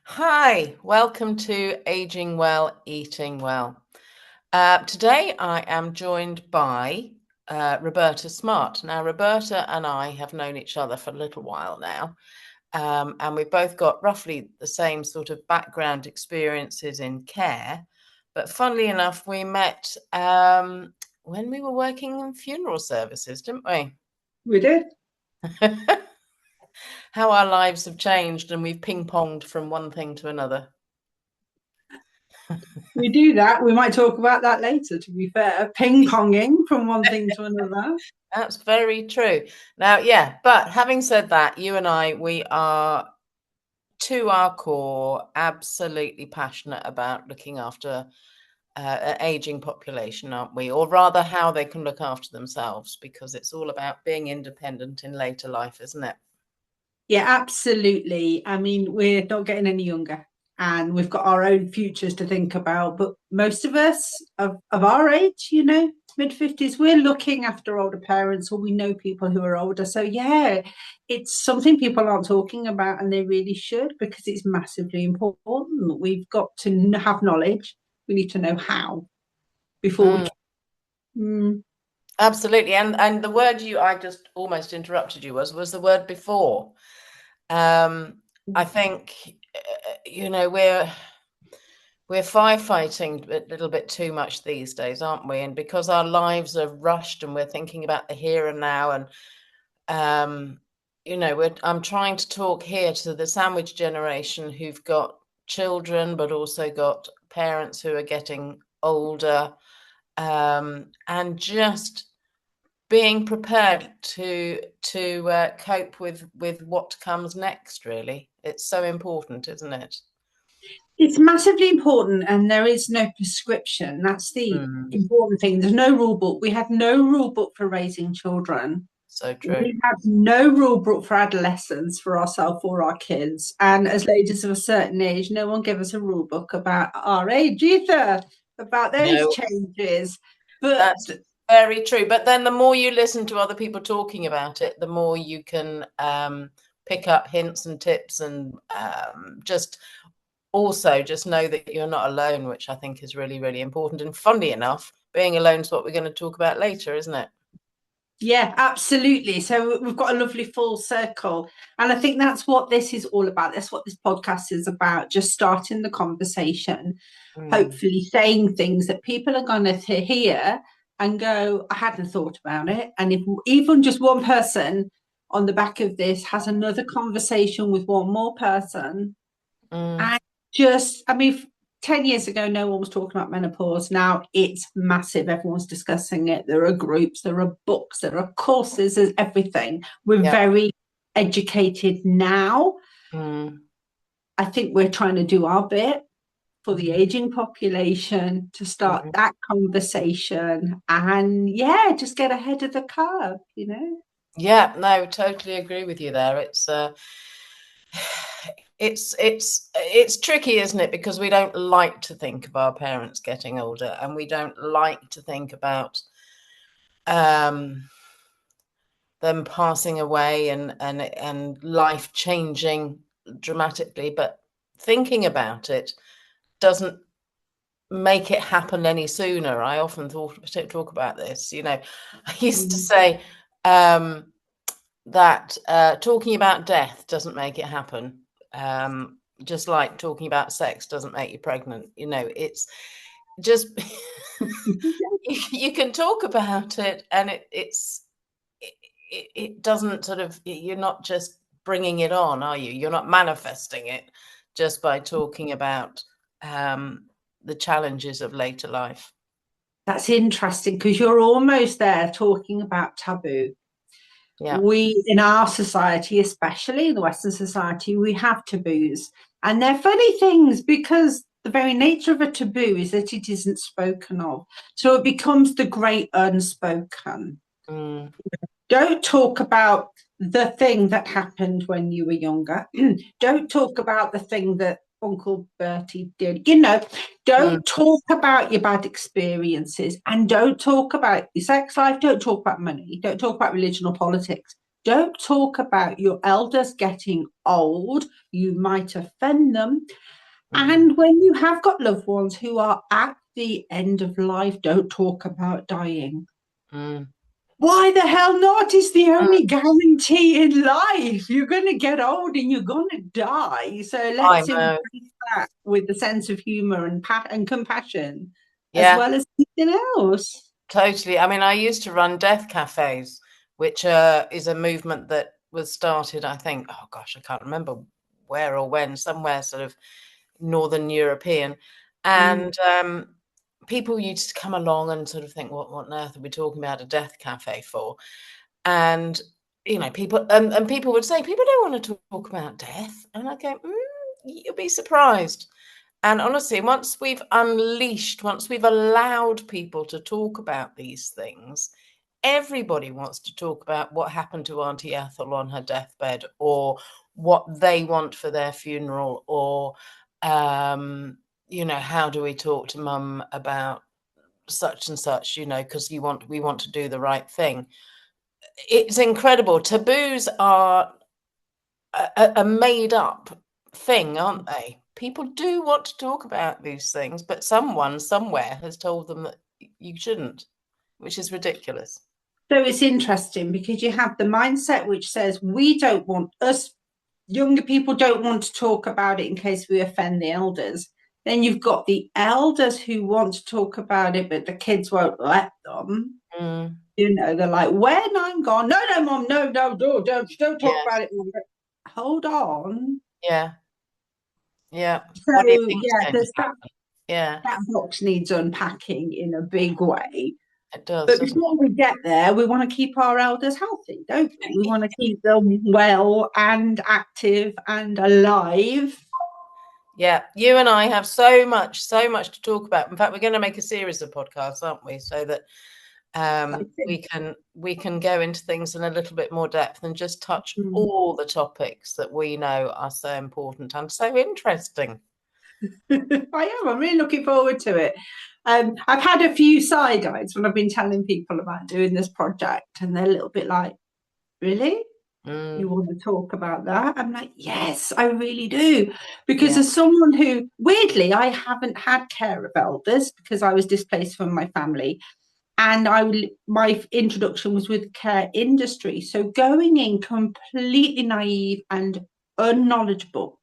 Hi, welcome to Aging Well, Eating Well. Today I am joined by Roberta Smart. Now, Roberta and I have known each other for a little while now, and we've both got roughly the same sort of background experiences in care. But funnily enough, we met when we were working in funeral services, didn't we? We did. How our lives have changed, and we've ping-ponged from one thing to another. We do that. We might talk about that later, to be fair. Ping ponging from one thing to another. That's very true. Now, yeah, but having said that, you and I, we are to our core absolutely passionate about looking after an aging population, aren't we? Or rather, how they can look after themselves, because it's all about being independent in later life, isn't it? Yeah, absolutely. I mean, we're not getting any younger and we've got our own futures to think about. But most of us of our age, mid-50s, we're looking after older parents or we know people who are older. So, yeah, it's something people aren't talking about and they really should because it's massively important. We've got to have knowledge. We need to know how before we Mm, can. Mm. absolutely. And the word I just almost interrupted you was the word before. I think we're firefighting a little bit too much these days, aren't we? And because our lives are rushed and we're thinking about the here and now, and I'm trying to talk here to the sandwich generation who've got children, but also got parents who are getting older, and just being prepared to cope with what comes next. Really, it's so important, isn't it? It's massively important, and there is no prescription. That's the Mm, important thing. There's no rule book. We had no rule book for raising children. so true. We have no rule book for adolescents, for ourselves or our kids. And as ladies of a certain age, no one gave us a rule book about our age either, about those No, changes. But that's very true. But then the more you listen to other people talking about it, the more you can pick up hints and tips, and just know that you're not alone, which I think is really, really important. And funnily enough, being alone is what we're going to talk about later, isn't it? yeah, absolutely. So we've got a lovely full circle. And I think that's what this is all about. That's what this podcast is about, just starting the conversation, Mm, hopefully saying things that people are going to hear and go, I hadn't thought about it. And if even just one person on the back of this has another conversation with one more person, mm, and just, I mean, 10 years ago, no one was talking about menopause. Now it's massive. Everyone's discussing it. There are groups, there are books, there are courses, there's everything. We're yeah. very educated now. Mm, I think we're trying to do our bit for the mm, aging population to start mm. that conversation and, yeah, just get ahead of the curve. Yeah, no, totally agree with you there. It's tricky, isn't it? Because we don't like to think of our parents getting older, and we don't like to think about um, them passing away and life changing dramatically. But thinking about it doesn't make it happen any sooner. I often talk about this. I used to Mm. say that talking about death doesn't make it happen. Just like talking about sex doesn't make you pregnant. It's just you can talk about it, and it doesn't sort of, you're not just bringing it on, are you? You're not manifesting it just by talking about the challenges of later life. That's interesting because you're almost there talking about taboo. Yeah. We, in our society, especially in the Western society, we have taboos. And they're funny things because the very nature of a taboo is that it isn't spoken of. So it becomes the great unspoken. Mm, Don't talk about the thing that happened when you were younger. Don't talk about the thing that Uncle Bertie did. mm, Don't talk about your bad experiences and don't talk about your sex life. Don't talk about money. Don't talk about religion or politics. Don't talk about your elders getting old. You might offend them. Mm, And when you have got loved ones who are at the end of life, don't talk about dying. mm, Why the hell not? It's the only mm. guarantee in life. You're going to get old and you're going to die. So I let's embrace know. that with a sense of humor and compassion, as Yeah, well as anything else. totally. I mean, I used to run death cafes, which is a movement that was started, I think, oh gosh, I can't remember where or when, somewhere sort of Northern European. Mm. And people used to come along and sort of think, what on earth are we talking about a death cafe for? And, people and people would say, people don't want to talk about death. And I go, you'll be surprised. And honestly, once we've allowed people to talk about these things, everybody wants to talk about what happened to Auntie Ethel on her deathbed, or what they want for their funeral, or how do we talk to mum about such and such, because we want to do the right thing. It's incredible. Taboos are a made up thing, aren't they? People do want to talk about these things, but someone somewhere has told them that you shouldn't, which is ridiculous. So it's interesting because you have the mindset which says we don't want us younger people don't want to talk about it in case we offend the elders. Then you've got the elders who want to talk about it, but the kids won't let them. Mm, They're like, when I'm gone, no, no, mom, no, no, no, don't talk yes. about it. Mom. Hold on. Yeah. Yeah. So What do you think's yeah, going to there's happen? Yeah, that box needs unpacking in a big way. it does, But doesn't it? before we get there, we want to keep our elders healthy, don't we? We want to keep them well and active and alive. Yeah, you and I have so much to talk about. In fact, we're going to make a series of podcasts, aren't we? So that we can go into things in a little bit more depth and just touch Mm. all the topics that we know are so important and so interesting. I am. I'm really looking forward to it. I've had a few side eyes when I've been telling people about doing this project, and they're a little bit like, "Really? You Mm, want to talk about that?" I'm like, "Yes, I really do." Because yeah. as someone who, weirdly, I haven't had care of elders because I was displaced from my family, and my introduction was with the care industry. So going in completely naive and unknowledgeable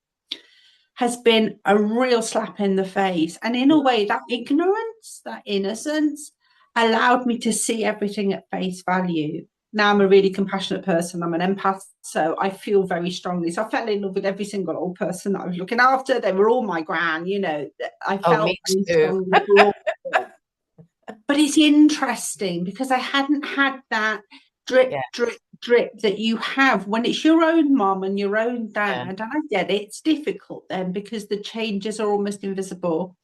has been a real slap in the face. And in a way, that ignorance, that innocence, allowed me to see everything at face value. Now I'm a really compassionate person. I'm an empath, so I feel very strongly. So I fell in love with every single old person that I was looking after. They were all my gran. I Oh, felt me very too. strongly for all of them. But it's interesting because I hadn't had that drip, Yeah, drip, drip that you have when it's your own mom and your own yeah. dad. And I get it, it's difficult then because the changes are almost invisible.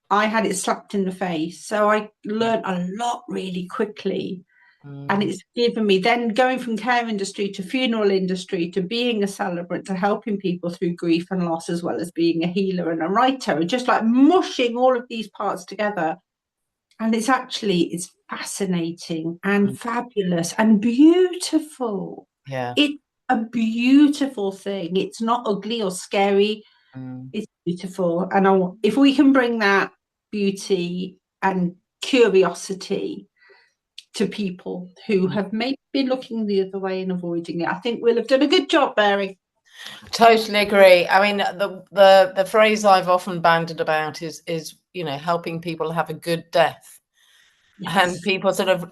I had it slapped in the face. So I learned a lot really quickly. And Mm, it's given me then going from care industry to funeral industry to being a celebrant to helping people through grief and loss, as well as being a healer and a writer, and just like mushing all of these parts together. And it's fascinating mm, and fabulous and beautiful. yeah. It's a beautiful thing. It's not ugly or scary. Mm, It's beautiful. And if we can bring that beauty and curiosity to people who mm. have maybe been looking the other way and avoiding it, I think we'll have done a good job, Mary. Totally agree. I mean, the phrase I've often bandied about is helping people have a good death. And Yes. people sort of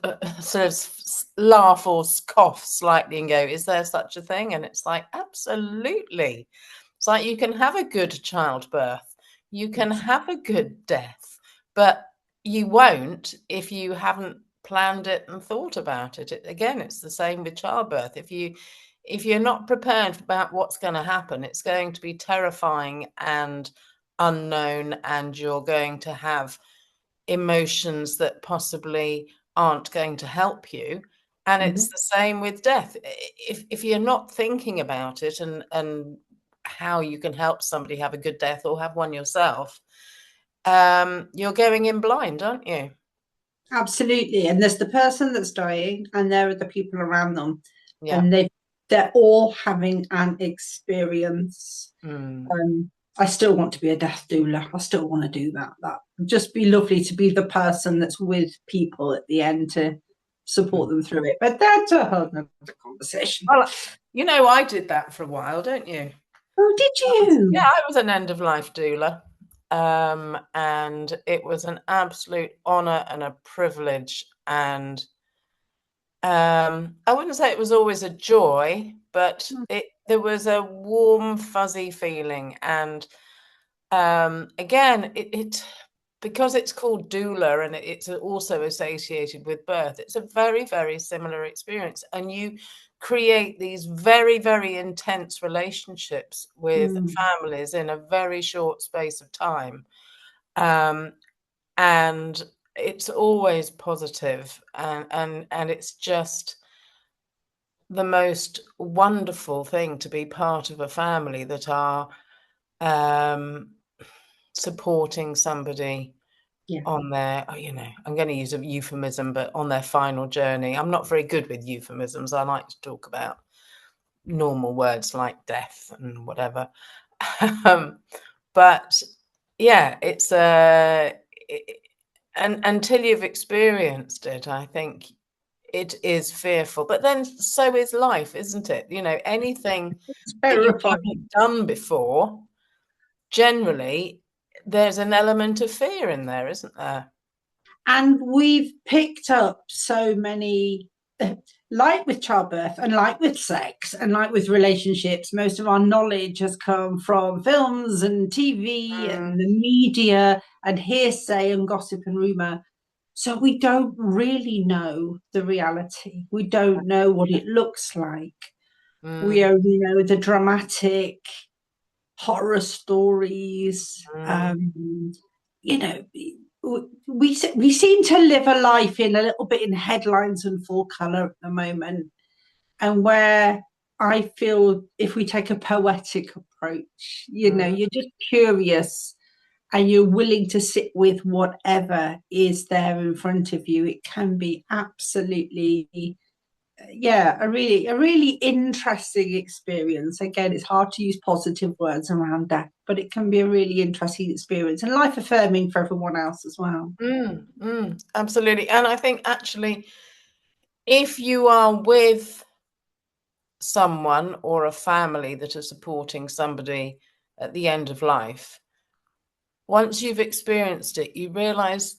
laugh or cough slightly and go, is there such a thing? And it's like, absolutely. It's like you can have a good childbirth, you can Yes. have a good death, but you won't if you haven't planned it and thought about it. Again, it's the same with childbirth. If you're not prepared about what's going to happen, it's going to be terrifying and unknown, and you're going to have emotions that possibly aren't going to help you. And Mm-hmm. it's the same with death. If you're not thinking about it and how you can help somebody have a good death or have one yourself, you're going in blind, aren't you? Absolutely. And there's the person that's dying, and there are the people around them. Yeah. And they've they're all having an experience. Mm. I still want to be a death doula. I still want to do that. That would just be lovely to be the person that's with people at the end to support them through it. But that's a whole other conversation. Well, you know, I did that for a while, don't you? Oh, did Yeah, you? I was an end of life doula. And it was an absolute honor and a privilege. And I wouldn't say it was always a joy, but there was a warm, fuzzy feeling. And again, it because it's called doula and it's also associated with birth, it's a very, very similar experience. And you create these very, very intense relationships with families in a very short space of time. And it's always positive, and it's just the most wonderful thing to be part of a family that are supporting somebody Yeah. on their, I'm going to use a euphemism, but on their final journey. I'm not very good with euphemisms. I like to talk about normal words like death and whatever. But yeah, it's and until you've experienced it, I think it is fearful. But then so is life, isn't it? You know, anything It's that you terrifying. haven't done before, generally, there's an element of fear in there, isn't there? And we've picked up so many, like with childbirth and like with sex and like with relationships, most of our knowledge has come from films and TV and Mm, the media and hearsay and gossip and rumor. So we don't really know the reality. We don't know what it looks like. We mm, only know the dramatic horror stories. mm, You know, we seem to live a life in a little bit in headlines and full color at the moment, and where I feel if we take a poetic approach, mm, you're just curious and you're willing to sit with whatever is there in front of you, it can be absolutely, yeah, a really interesting experience. Again, it's hard to use positive words around death, but it can be a really interesting experience and life affirming for everyone else as well. absolutely. And I think actually, if you are with someone or a family that are supporting somebody at the end of life, once you've experienced it, you realize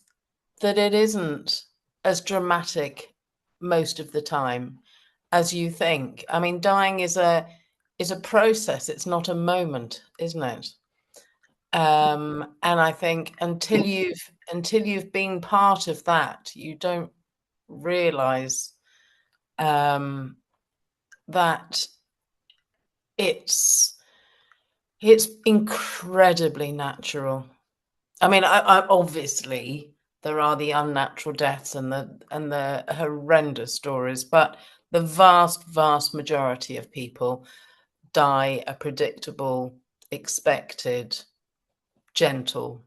that it isn't as dramatic most of the time as you think. I mean, dying is a process. It's not a moment, isn't it? And I think until you've been part of that, you don't realize that it's it's incredibly natural. I mean, I obviously there are the unnatural deaths and the horrendous stories, but the vast, vast majority of people die a predictable, expected, gentle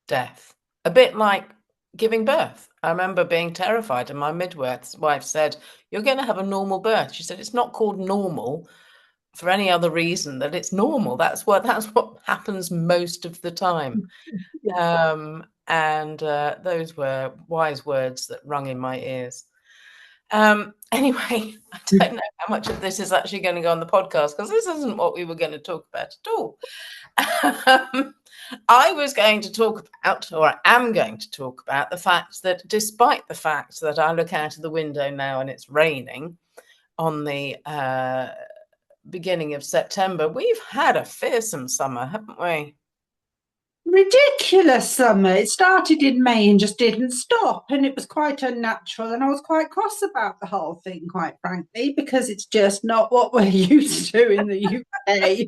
death. A bit like giving birth. I remember being terrified, and my midwife said, "You're going to have a normal birth." She said, "It's not called normal for any other reason that it's normal. That's what happens most of the time." Yeah. And those were wise words that rung in my ears. Anyway, I don't know how much of this is actually going to go on the podcast because this isn't what we were going to talk about at all. I was going to talk about, or I am going to talk about, the fact that despite the fact that I look out of the window now and it's raining on the beginning of September, we've had a fearsome summer, haven't we? Ridiculous summer. It started in May and just didn't stop. And it was quite unnatural. And I was quite cross about the whole thing, quite frankly, because it's just not what we're used to in the UK.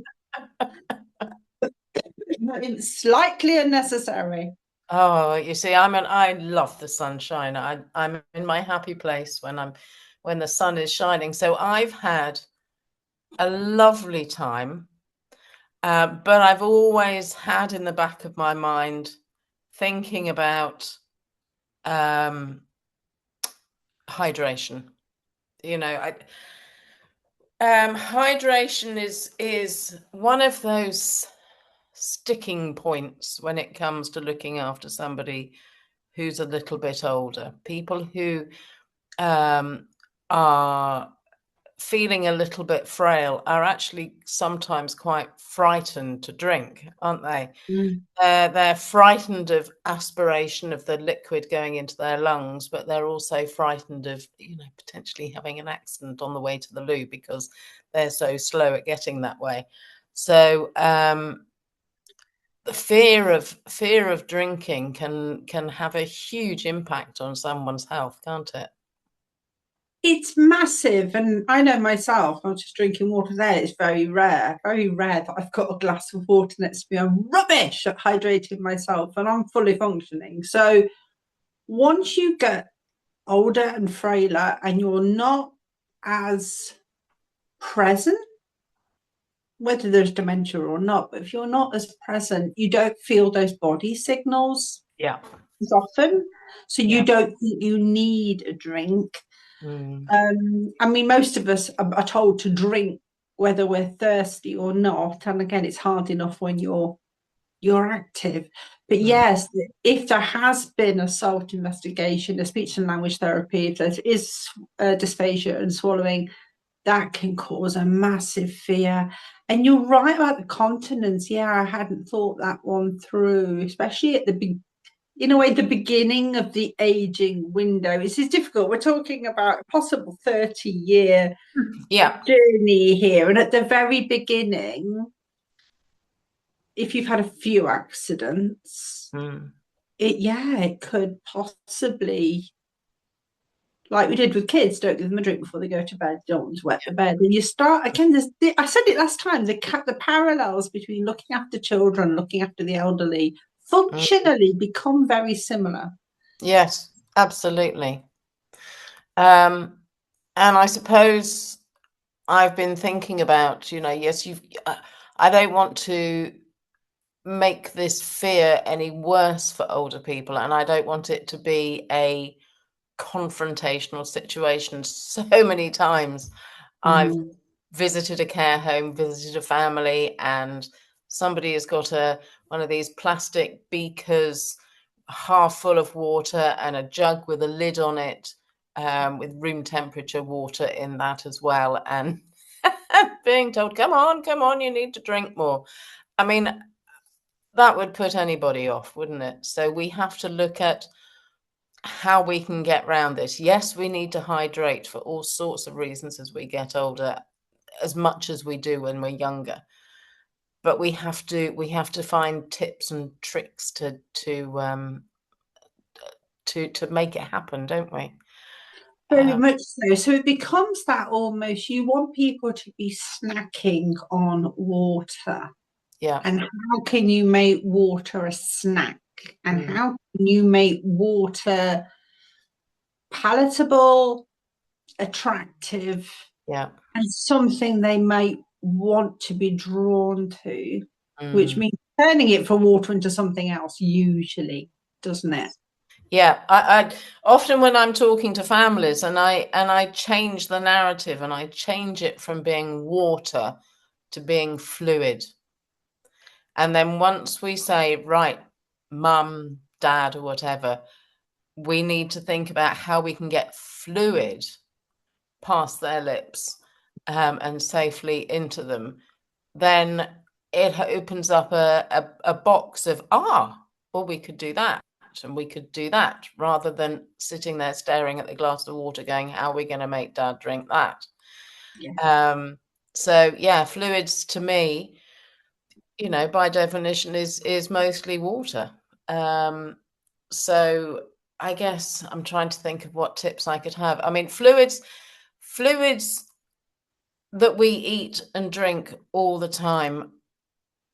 It's slightly unnecessary. Oh, you see, I love the sunshine. I'm in my happy place when the sun is shining. So I've had a lovely time, but I've always had in the back of my mind thinking about um, hydration. You know, Hydration is one of those sticking points when it comes to looking after somebody who's a little bit older. People who are feeling a little bit frail are actually sometimes quite frightened to drink, aren't they? Mm. They're frightened of aspiration of the liquid going into their lungs, but they're also frightened of, potentially having an accident on the way to the loo because they're so slow at getting that way. So the fear of drinking can have a huge impact on someone's health, can't it? It's massive, and I know myself. I'm just drinking water there. It's very rare that I've got a glass of water next to me. I'm rubbish at hydrating myself, and I'm fully functioning. So once you get older and frailer, and you're not as present, whether there's dementia or not, but if you're not as present, you don't feel those body signals Yeah. as often. So you Yeah. don't think you need a drink. Mm. I mean, most of us are told to drink whether we're thirsty or not. And again, it's hard enough when you're active. But Mm. yes, if there has been a SALT investigation, a speech and language therapy, if there is dysphagia and swallowing, that can cause a massive fear. And you're right about the continence. Yeah, I hadn't thought that one through, especially at the in a way, the beginning of the aging window. This is difficult. We're talking about a possible 30-year Yeah. journey here. And at the very beginning, if you've had a few accidents, Mm. it could possibly, like we did with kids, don't give them a drink before they go to bed, don't want to wet the bed. And you start, again, I said it last time, the parallels between looking after children, looking after the elderly, Mm. functionally become very similar. Yes, absolutely. Um, and I suppose I've been thinking about, yes, I don't want to make this fear any worse for older people, and I don't want it to be a confrontational situation. So many times I've Mm. visited a care home, visited a family, and somebody has got one of these plastic beakers half full of water and a jug with a lid on it, with room temperature water in that as well, and being told, come on, you need to drink more. I mean, that would put anybody off, wouldn't it? So we have to look at how we can get around this. Yes, we need to hydrate for all sorts of reasons as we get older, as much as we do when we're younger. But we have to find tips and tricks to make it happen, don't we? Very Uh, much so. So it becomes that almost you want people to be snacking on water. yeah. And how can you make water a snack? And Mm, how can you make water palatable, attractive, yeah. and something they might want to be drawn to, which Mm. means turning it from water into something else, usually, doesn't it? Yeah, I often when I'm talking to families and I change the narrative and I change it from being water to being fluid. And then once we say, right, mum, dad, or whatever, we need to think about how we can get fluid past their lips, and safely into them, then it opens up a box of, well, we could do that and we could do that, rather than sitting there staring at the glass of water going, how are we going to make dad drink that? Yeah. Um, so yeah, fluids to me, by definition is mostly water. Um, so I guess I'm trying to think of what tips I could have. I mean, fluids that we eat and drink all the time,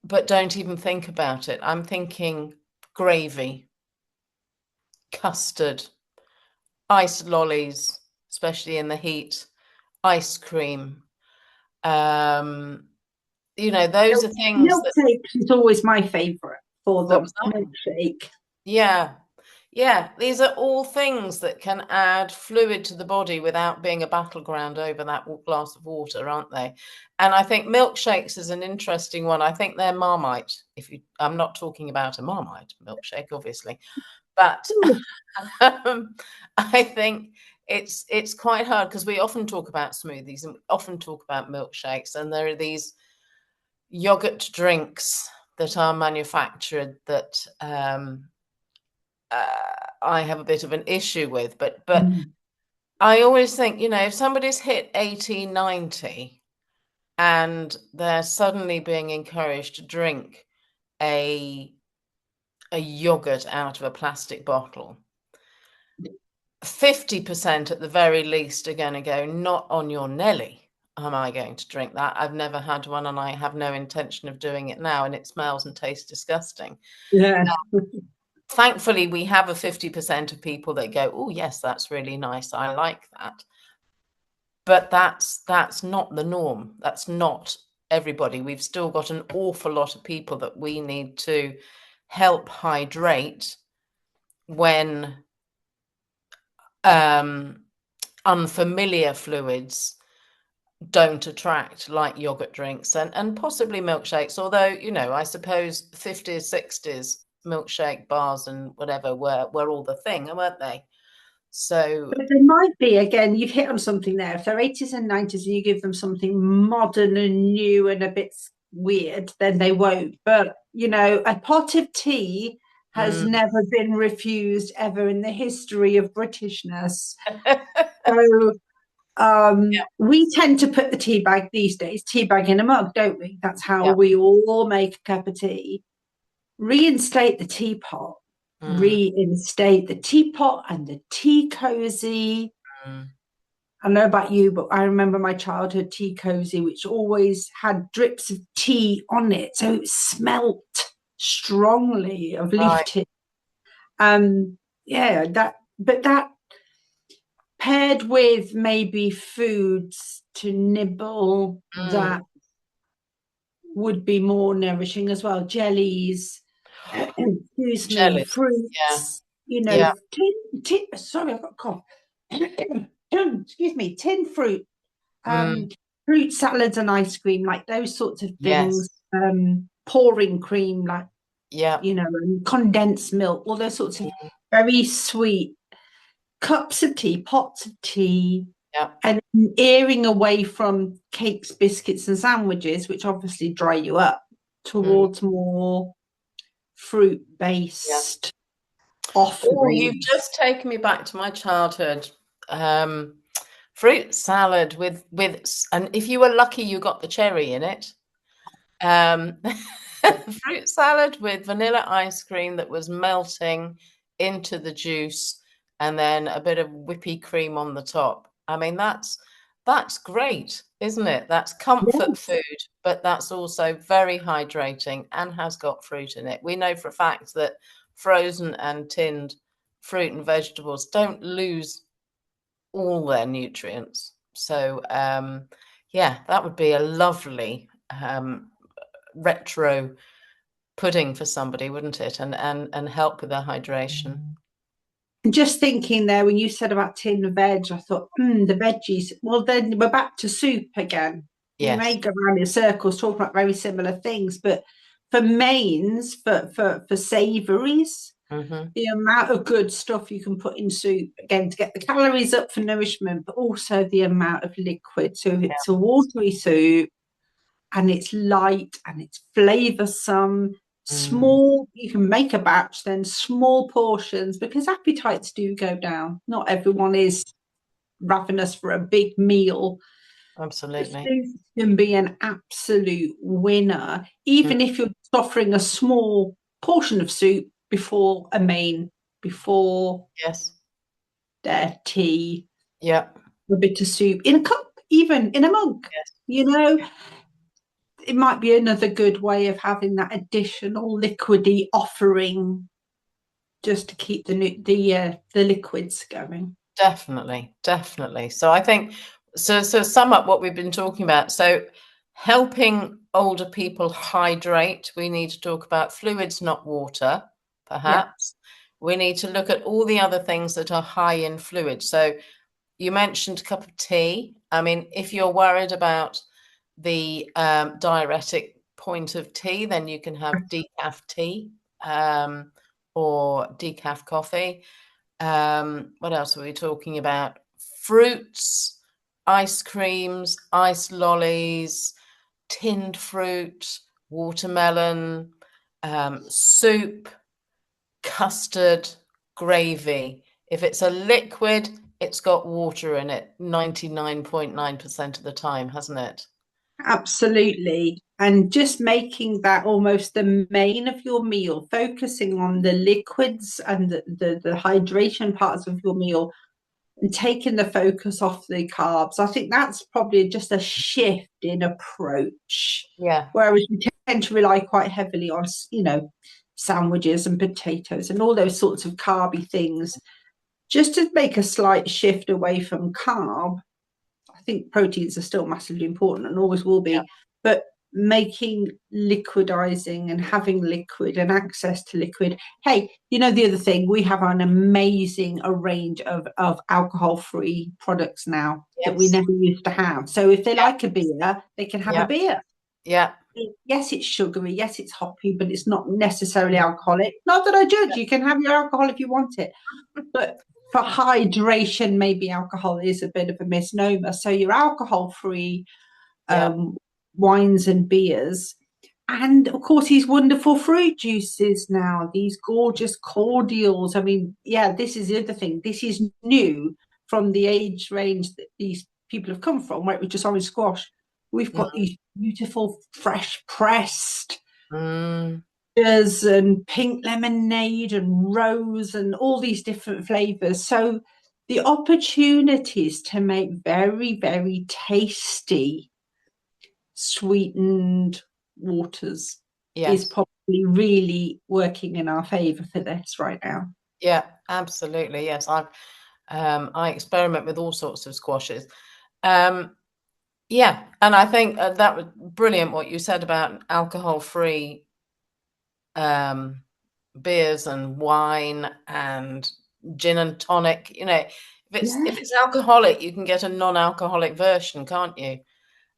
but don't even think about it. I'm thinking gravy, custard, ice lollies, especially in the heat, ice cream. Um, those are things Milkshake is always my favourite for what was them. that? Milkshake. Yeah. Yeah, these are all things that can add fluid to the body without being a battleground over that glass of water, aren't they? And I think milkshakes is an interesting one. I think they're Marmite. I'm not talking about a Marmite milkshake, obviously, but I think it's quite hard because we often talk about smoothies and we often talk about milkshakes, and there are these yogurt drinks that are manufactured that I have a bit of an issue with, but Mm. I always think, if somebody's hit 80, 90 and they're suddenly being encouraged to drink a yogurt out of a plastic bottle, 50% at the very least are going to go, not on your Nelly am I going to drink that. I've never had one and I have no intention of doing it now, and it smells and tastes disgusting. Yeah. Thankfully, we have a 50% of people that go, oh, yes, that's really nice. I like that. But that's not the norm. That's not everybody. We've still got an awful lot of people that we need to help hydrate when unfamiliar fluids don't attract, like yogurt drinks and possibly milkshakes. Although, I suppose 50s, 60s milkshake bars and whatever were all the thing, weren't they? So, But there might be, again, you've hit on something there. If they're 80s and 90s and you give them something modern and new and a bit weird, then they won't. But, a pot of tea has mm. never been refused ever in the history of Britishness. So we tend to put the tea bag these days, tea bag in a mug, don't we? That's how Yeah. we all make a cup of tea. Reinstate the teapot, Mm, reinstate the teapot and the tea cozy. mm. I don't know about you, but I remember my childhood tea cozy, which always had drips of tea on it. So it smelt strongly of leaf Right. tea. Yeah, that paired with maybe foods to nibble Mm. that would be more nourishing as well. Jellies, excuse me, Jellies. Yeah. fruits, Yeah. sorry, I've got a cough. Excuse me, tin fruit, Mm. fruit salads and ice cream, like those sorts of things. Yes. Pouring cream, like, Yeah. and condensed milk, all those sorts of Mm. very sweet cups of tea, pots of tea, Yeah. and earing away from cakes, biscuits, and sandwiches, which obviously dry you up, Mm. towards more fruit Yeah. based Oh, you've offerings. just taken me back to my childhood. Um, Fruit salad and if you were lucky, you got the cherry in it. Um, fruit salad with vanilla ice cream that was melting into the juice, and then a bit of whippy cream on the top. I mean, that's great, isn't it? That's comfort Yes, food, but that's also very hydrating and has got fruit in it. We know for a fact that frozen and tinned fruit and vegetables don't lose all their nutrients. So, yeah, that would be a lovely retro pudding for somebody, wouldn't it? And help with their hydration. just thinking there when you said about tin veg, I thought, the veggies. Well, then we're back to soup again. We may Yes. go around in circles talking about very similar things, but for mains, for savouries, Mm-hmm. the amount of good stuff you can put in soup, again, to get the calories up for nourishment, but also the amount of liquid. So if it's a watery soup and it's light and it's flavoursome, Mm. small, you can make a batch, then small portions, because appetites do go down. Not everyone is ravenous for a big meal. The Absolutely. soup can be an absolute winner, Mm. even if you're offering a small portion of soup before a main, before Yes. their tea, Yeah. a bit of soup in a cup, even in a mug. Yes. You know, it might be another good way of having that additional liquidy offering just to keep the liquids going. Definitely. Definitely. So I think so sum up what we've been talking about. So helping older people hydrate, we need to talk about fluids, not water, Yeah. perhaps. we need to look at all the other things that are high in fluid. So you mentioned a cup of tea. I mean, if you're worried about the diuretic point of tea, then you can have decaf tea or decaf coffee. What else are we talking about? Fruits, ice creams, ice lollies, tinned fruit, watermelon, soup, custard, gravy. If it's a liquid, it's got water in it 99.9% of the time, hasn't it? Absolutely. And just making that almost the main of your meal, focusing on the liquids and the hydration parts of your meal and taking the focus off the carbs. I think that's probably just a shift in approach. Yeah. Whereas we tend to rely quite heavily on, sandwiches and potatoes and all those sorts of carby things. Just to make a slight shift away from carb, I think proteins are still massively important and always will Yeah. be, but making liquidizing and having liquid and access to liquid. Hey, the other thing, we have an amazing range of alcohol-free products now that we Yes. never used to have. So if they Yeah. like a beer, they can have a Yeah. beer. Yeah. Yes, it's sugary, yes, it's hoppy, but it's not necessarily alcoholic. Not that I judge, you can have your alcohol if you want it. But for hydration, maybe alcohol is a bit of a misnomer. So your alcohol-free Yeah. wines and beers, and of course these wonderful fruit juices now, these gorgeous cordials. I mean, yeah, this is the other thing. This is new from the age range that these people have come from, where it was just orange squash. We've got Mm. these beautiful, fresh pressed Mm. and pink lemonade and rose and all these different flavors. So the opportunities to make very, very tasty sweetened waters is Yes. probably really working in our favor for this right now. Yeah, absolutely. Yes. I experiment with all sorts of squashes. Um, yeah, and I think that was brilliant what you said about alcohol-free um, beers and wine and gin and tonic. If Yeah, it's alcoholic, you can get a non-alcoholic version, can't you?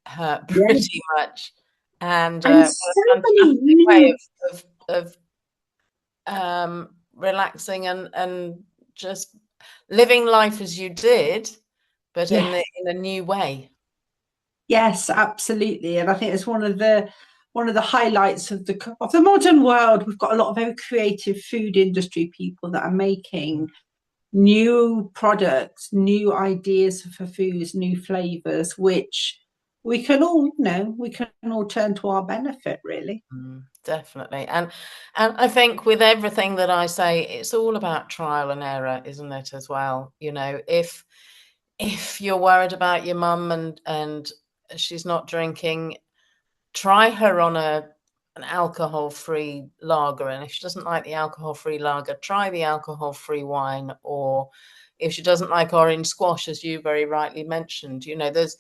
yeah. Pretty much. And And what so a many fantastic way new, of relaxing and just living life as you did, but in yes, a new way. yes, absolutely. And I think it's one of the highlights of the modern world. We've got a lot of very creative food industry people that are making new products, new ideas for foods, new flavors, which we can all turn to our benefit, really. Definitely. And I think with everything that I say, it's all about trial and error, isn't it, as well? If you're worried about your mum and she's not drinking, try her on an alcohol-free lager, and if she doesn't like the alcohol-free lager, try the alcohol-free wine, or if she doesn't like orange squash, as you very rightly mentioned, there's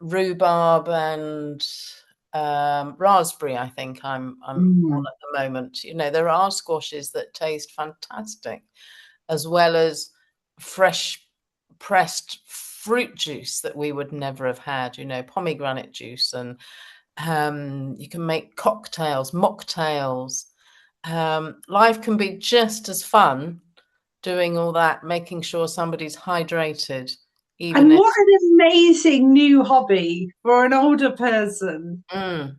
rhubarb and raspberry, I think I'm on Mm. at the moment. There are squashes that taste fantastic, as well as fresh pressed fruit juice that we would never have had, pomegranate juice, and you can make cocktails, mocktails. Life can be just as fun doing all that, making sure somebody's hydrated, even And if. what an amazing new hobby for an older person. Mm,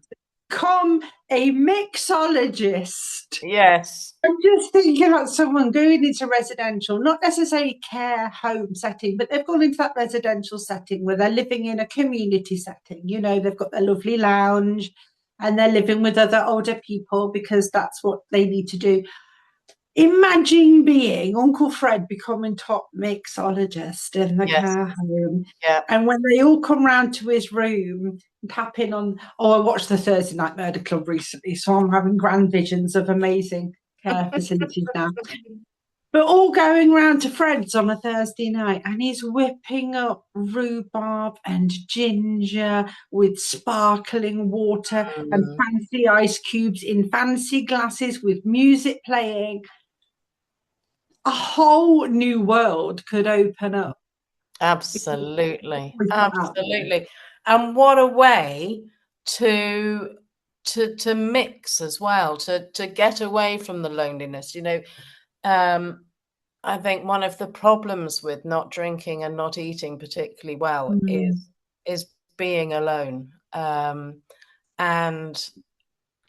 Become a mixologist. yes. I'm just thinking about someone going into residential, not necessarily care home setting, but they've gone into that residential setting where they're living in a community setting. They've got their lovely lounge and they're living with other older people because that's what they need to do. Imagine being Uncle Fred becoming top mixologist in the Yes. care home. Yeah. And when they all come round to his room, tapping on, I watched the Thursday Night Murder Club recently, so I'm having grand visions of amazing care facilities now. But all going round to Fred's on a Thursday night, and he's whipping up rhubarb and ginger with sparkling water and Mm, fancy ice cubes in fancy glasses with music playing. a whole new world could open up because of what Absolutely, we put out there. absolutely. And what a way to to mix as well, to get away from the loneliness. Um, I think one of the problems with not drinking and not eating particularly well Mm, is being alone. And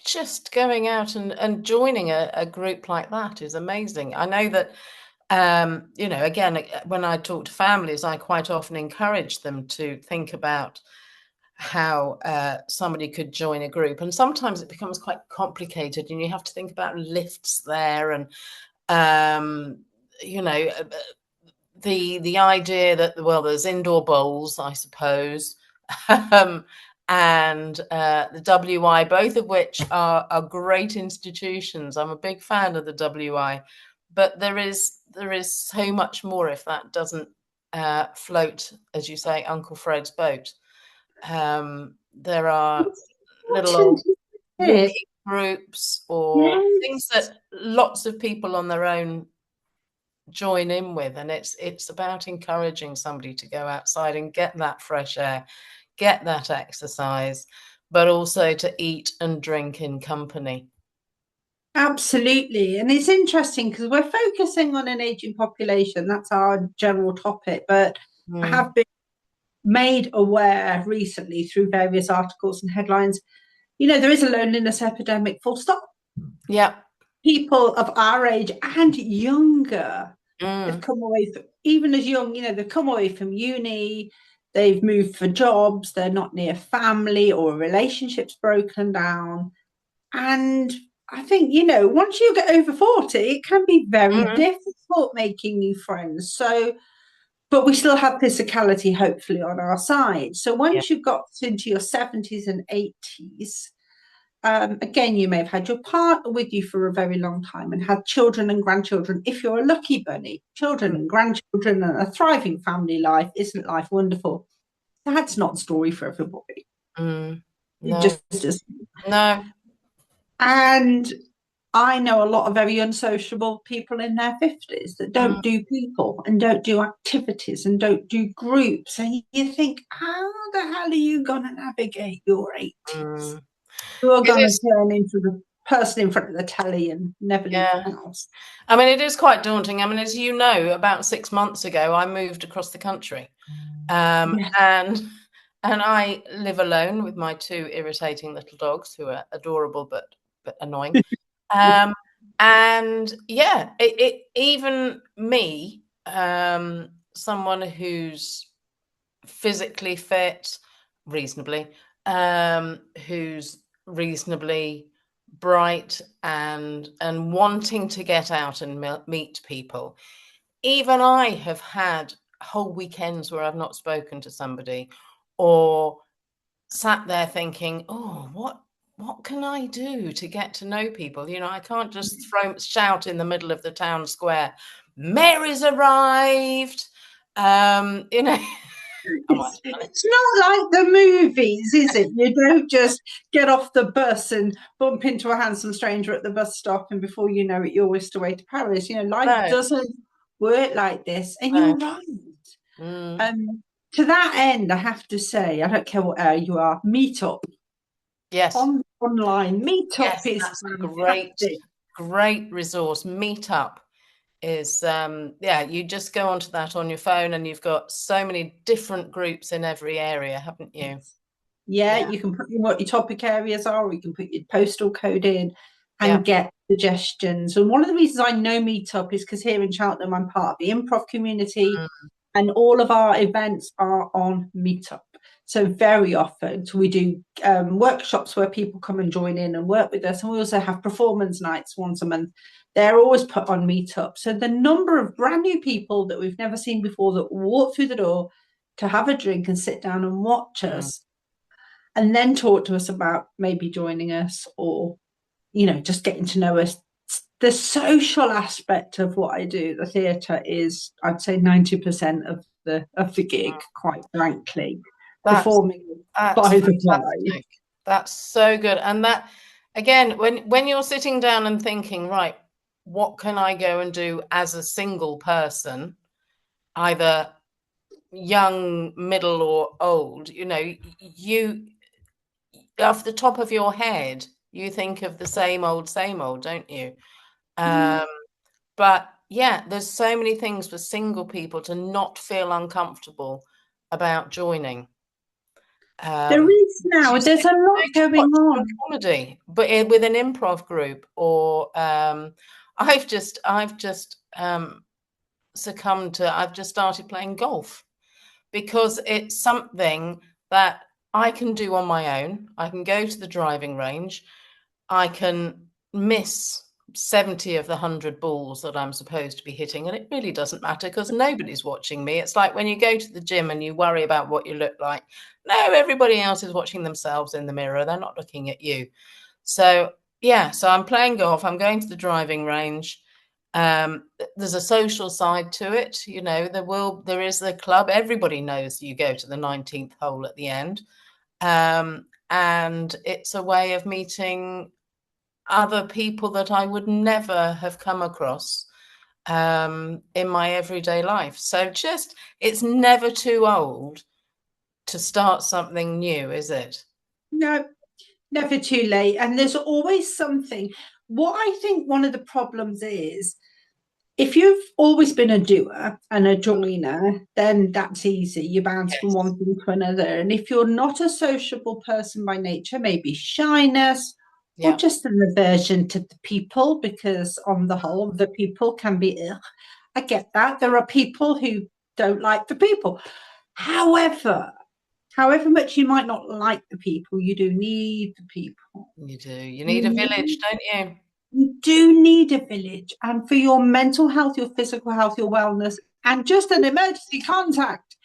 just going out and joining a group like that is amazing. I know that, again, when I talk to families, I quite often encourage them to think about how somebody could join a group. And sometimes it becomes quite complicated, and you have to think about lifts there and, um, you know, uh, the idea that, well, there's indoor bowls, I suppose, um, and the WI, both of which are great institutions. I'm a big fan of the WI, but there is so much more if that doesn't float, as you say, Uncle Fred's boat. There are it's little important, old isn't it? walking groups or things Yes, that lots of people on their own join in with, and it's about encouraging somebody to go outside and get that fresh air, get that exercise, but also to eat and drink in company. absolutely. And it's interesting because we're focusing on an aging population. That's our general topic. But I Mm. have been made aware recently through various articles and headlines, there is a loneliness epidemic, full stop. Yeah. People of our age and younger have Mm. come away from, even as young, they've come away from uni, they've moved for jobs, they're not near family or relationships broken down. And I think, once you get over 40, it can be very Mm. difficult making new friends. So, but we still have physicality hopefully on our side. So Yeah. once you've got into your 70s and 80s, again, you may have had your partner with you for a very long time and had children and grandchildren. If you're a lucky bunny, children and grandchildren and a thriving family life, isn't life wonderful? That's not the story for everybody. Mm. It No. just is. No. And I know a lot of very unsociable people in their 50s that Mm. don't do people and don't do activities and don't do groups. And you think, how the hell are you going to navigate your 80s? Mm. You're It going to is. turn into the person in front of the telly and never leave Yeah. the house. I mean, it is quite daunting. I mean, as you know, about 6 months ago, I moved across the country, Yeah. and I live alone with my two irritating little dogs who are adorable but annoying. Um, and yeah, it even me, someone who's physically fit, reasonably, who's reasonably bright and wanting to get out and meet people. Even I have had whole weekends where I've not spoken to somebody, or sat there thinking, "Oh, what can I do to get to know people?" I can't just shout in the middle of the town square, "Mary's arrived." You know, I might have done it. It's not like the movies, is it? You don't just get off the bus and bump into a handsome stranger at the bus stop, and before you know it, you're whisked away to Paris. Life No, doesn't work like this. And no. you're right. Mm, Um, to that end, I have to say, I don't care what area you are, Meetup yes, online. Meetup yes, is that's a great, fantastic. great resource. Meetup is, yeah, you just go onto that on your phone, and you've got so many different groups in every area, haven't you? Yeah, Yeah, you can put in what your topic areas are, or you can put your postal code in yeah. and get suggestions. And one of the reasons I know Meetup is because here in Cheltenham, I'm part of the improv community, Mm, and all of our events are on Meetup. So very often we do workshops where people come and join in and work with us, and we also have performance nights once a month. They're always put on Meetup. So the number of brand new people that we've never seen before that walk through the door to have a drink and sit down and watch mm, us and then talk to us about maybe joining us or just getting to know us. The social aspect of what I do, the theatre, is I'd say 90% of the gig, mm. quite frankly. That's Performing that's by the by. fantastic. That's so good. And that, again, when you're sitting down and thinking, right, what can I go and do as a single person, either young, middle, or old? You off the top of your head, you think of the same old, don't you? Mm. Um, but yeah, there's so many things for single people to not feel uncomfortable about joining. There Um, is now, you there's a go lot to going watch some on. comedy, but with an improv group, or I've just succumbed to. I've just started playing golf because it's something that I can do on my own. I can go to the driving range. I can miss 70 of the 100 balls that I'm supposed to be hitting, and it really doesn't matter because nobody's watching me. It's like when you go to the gym and you worry about what you look like. No, everybody else is watching themselves in the mirror. They're not looking at you. So, yeah, so I'm playing golf. I'm going to the driving range. There's a social side to it. There is the club. Everybody knows you go to the 19th hole at the end. And it's a way of meeting other people that I would never have come across in my everyday life. So it's never too old to start something new, is it? No, never too late. And there's always something. What I think one of the problems is, if you've always been a doer and a joiner, then that's easy. You bounce from Yes. one thing to another. And if you're not a sociable person by nature, maybe shyness or Yeah. just an aversion to the people, because on the whole, the people can be, ugh, I get that. There are people who don't like the people. However, however much you might not like the people, you do need the people. You do. You You need a village, need don't you? you do need a village, and for your mental health, your physical health, your wellness, and just an emergency contact,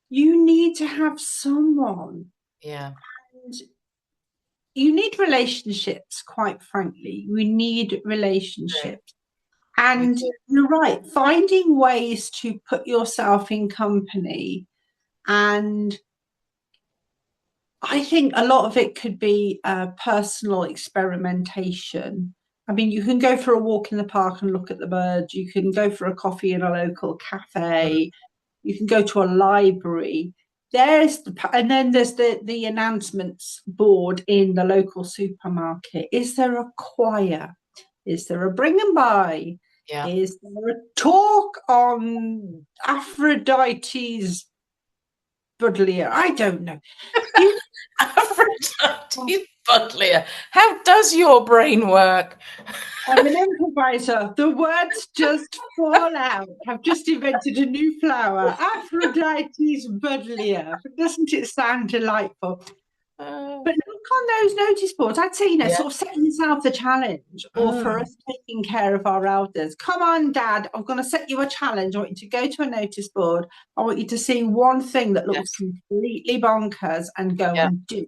you need to have someone. Yeah. And you need relationships, quite frankly. We need True. relationships. We And do. you're right, finding ways to put yourself in company. And I think a lot of it could be personal experimentation. I mean, you can go for a walk in the park and look at the birds. You can go for a coffee in a local Mm, cafe. You can go to a library. And then there's the announcements board in the local supermarket. Is there a choir? Is there a bring and buy? yeah. Is there a talk on Aphrodite's buddleia? I don't know. You Aphrodite Butler. How does your brain work? I'm an improviser. The words just fall out. I've just invented a new flower, Aphrodite's buddleia. Doesn't it sound delightful? Uh, But look on those notice boards. I'd say, yeah. sort of setting yourself the challenge, or for Mm, us taking care of our elders. Come on, Dad, I'm going to set you a challenge. I want you to go to a notice board. I want you to see one thing that looks yes. completely bonkers and go Yeah. and do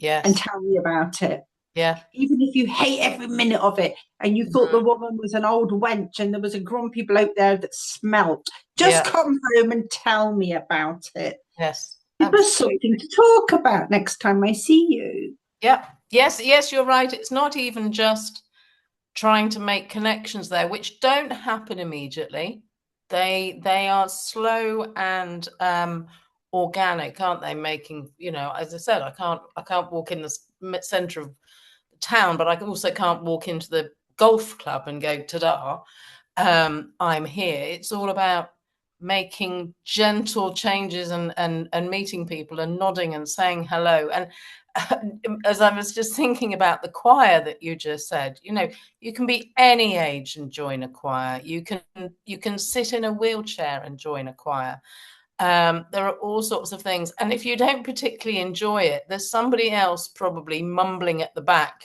and Yes. tell me about it. Yeah. Even if you hate every minute of it and you thought the Mm, woman was an old wench and there was a grumpy bloke there that smelt, just yeah. come home and tell me about it. Yes. Give us Absolutely. something to talk about next time I see you. Yeah. Yes. Yes. You're right. It's not even just trying to make connections there, which don't happen immediately. They are slow and organic, aren't they? Making, as I said, I can't walk in the center of the town, but I also can't walk into the golf club and go ta-da. I'm here. It's all about making gentle changes and meeting people and nodding and saying hello. And as I was just thinking about the choir that you just said, you can be any age and join a choir. You can sit in a wheelchair and join a choir. There are all sorts of things. And if you don't particularly enjoy it, there's somebody else probably mumbling at the back,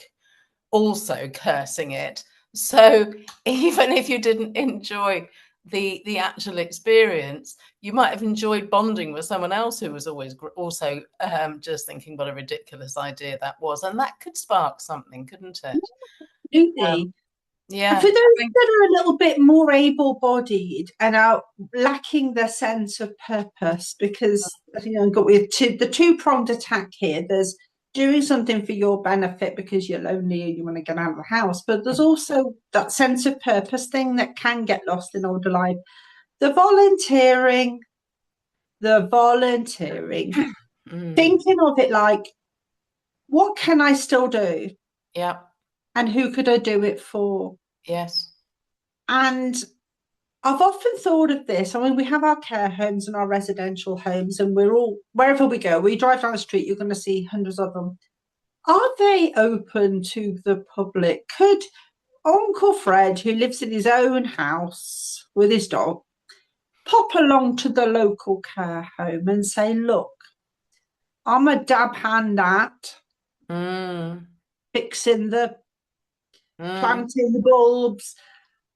also cursing it. So even if you didn't enjoy the actual experience, you might have enjoyed bonding with someone else who was always also just thinking what a ridiculous idea that was, and that could spark something, couldn't it? Absolutely. And Yeah, for those I think, that are a little bit more able bodied and are lacking the sense of purpose, because got the two pronged attack here. There's doing something for your benefit because you're lonely and you want to get out of the house. But there's also that sense of purpose thing that can get lost in older life. The volunteering, Mm. thinking of it like, what can I still do? Yeah. And who could I do it for? Yes. And I've often thought of this. I mean, we have our care homes and our residential homes, and we're all, wherever we go, we drive down the street, you're going to see hundreds of them. Are they open to the public? Could Uncle Fred, who lives in his own house with his dog, pop along to the local care home and say, look, I'm a dab hand at Mm. fixing the Mm. planting the bulbs.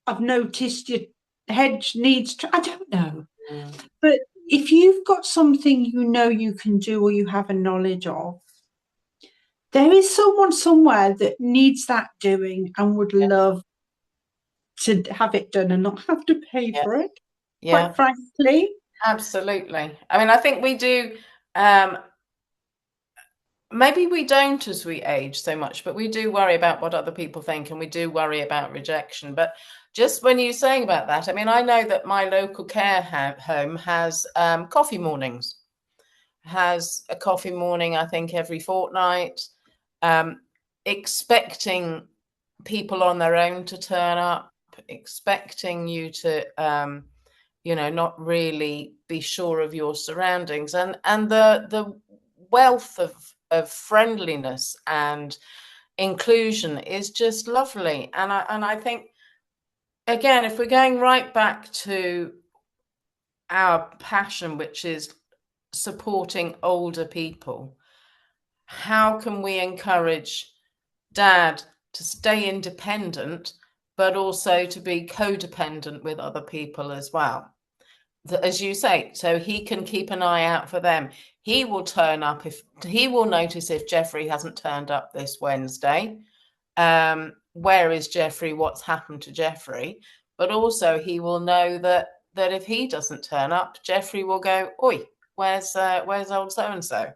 I've noticed your hedge needs, I don't know. Mm. But if you've got something you know you can do or you have a knowledge of, there is someone somewhere that needs that doing and would Yeah. love to have it done and not have to pay Yeah. for it, Yeah. quite frankly. Absolutely. I mean, I think we do. Maybe we don't as we age so much, but we do worry about what other people think, and we do worry about rejection. But just when you're saying about that, I mean, I know that my local care home has coffee mornings, has a coffee morning, I think, every fortnight, um, expecting people on their own to turn up, expecting you to, not really be sure of your surroundings, and the wealth of friendliness and inclusion is just lovely. And I think, again, if we're going right back to our passion, which is supporting older people, how can we encourage dad to stay independent, but also to be codependent with other people as well? As you say, so he can keep an eye out for them. He will turn up if he will notice if Jeffrey hasn't turned up this Wednesday. Where is Jeffrey? What's happened to Jeffrey? But also he will know that if he doesn't turn up, Jeffrey will go, "Oi, where's old so and so?"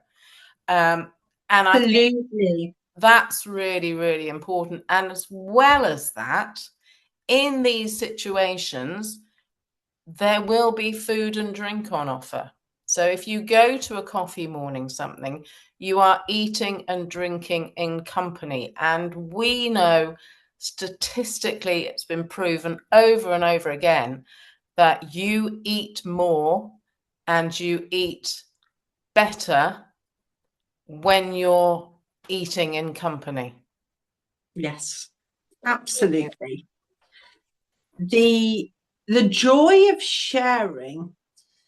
And I think Absolutely. that's really, really important. And as well as that, in these situations, there will be food and drink on offer. So if you go to a coffee morning something, you are eating and drinking in company. And we know statistically, it's been proven over and over again that you eat more and you eat better when you're eating in company. Yes, absolutely. The the joy of sharing,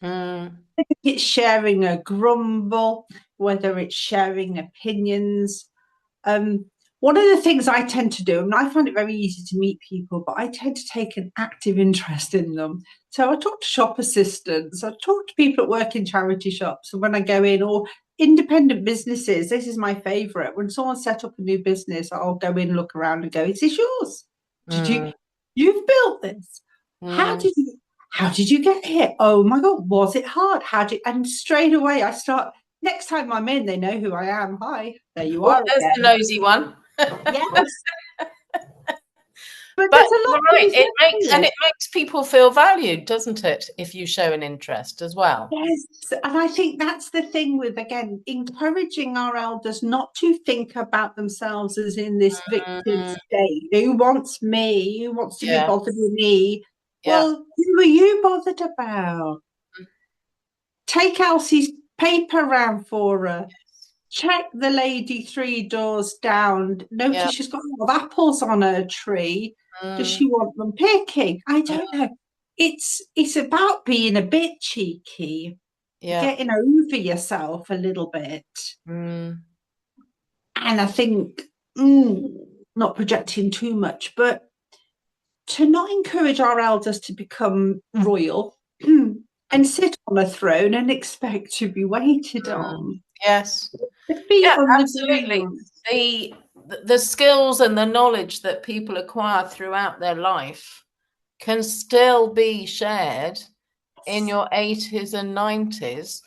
Mm, it's sharing a grumble, whether it's sharing opinions. Um, One of the things I tend to do, and I find it very easy to meet people, but I tend to take an active interest in them. So I talk to shop assistants, I talk to people that work in charity shops, and when I go in, or independent businesses, this is my favourite. When someone set up a new business, I'll go in, look around, and go, "Is this yours? Did mm, you've built this? How mm. did you how did you get here? Oh my God, was it hard? How did?" And straight away I start, next time I'm in, they know who I am. Hi, there you Oh, are there's the again. nosy one. Yes, but But there's a lot you're to right. be said for It it. makes people feel valued, doesn't it? If you show an interest as well. Yes, and I think that's the thing with, again, encouraging our elders not to think about themselves as in this victim Mm, state. Who wants me? Who wants to be yeah, bothered with me? yeah, Well, who are you bothered about? Take Elsie's paper round for her. Check the lady three doors down. yeah. Notice she's got a lot of apples on her tree. Does Mm, she want them picking? I mm, don't know. It's about being a bit cheeky, yeah. getting over yourself a little bit. Mm, And I think, not projecting too much, but to not encourage our elders to become royal and sit on a throne and expect to be waited mm. on. Yes. The feet Yeah, on the absolutely. ground. The the skills and the knowledge that people acquire throughout their life can still be shared in your 80s and 90s.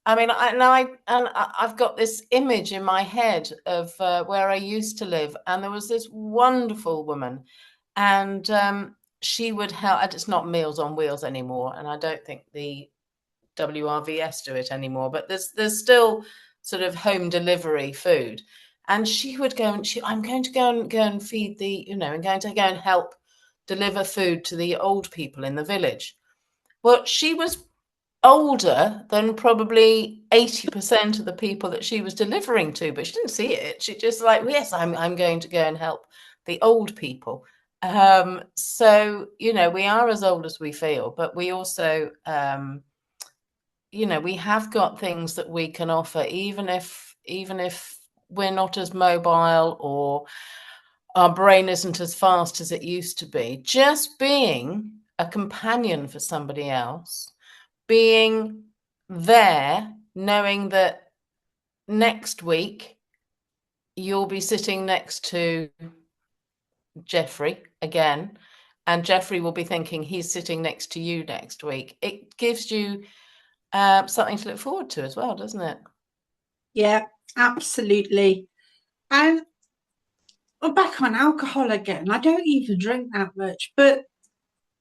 I mean, I've got this image in my head of where I used to live, and there was this wonderful woman, and she would help. It's not Meals on Wheels anymore, and I don't think the WRVS do it anymore. But there's still sort of home delivery food, and she would go and I'm going to go and feed I'm going to go and help deliver food to the old people in the village. Well, she was older than probably 80% of the people that she was delivering to, but she didn't see it. She just like, well, yes, I'm going to go and help the old people. So, we are as old as we feel, but we also, we have got things that we can offer, even if we're not as mobile or our brain isn't as fast as it used to be. Just being a companion for somebody else, being there, knowing that next week you'll be sitting next to Jeffrey again, and Jeffrey will be thinking he's sitting next to you next week. It gives you something to look forward to as well, doesn't it? Yeah, absolutely. And we're back on alcohol again. I don't even drink that much, but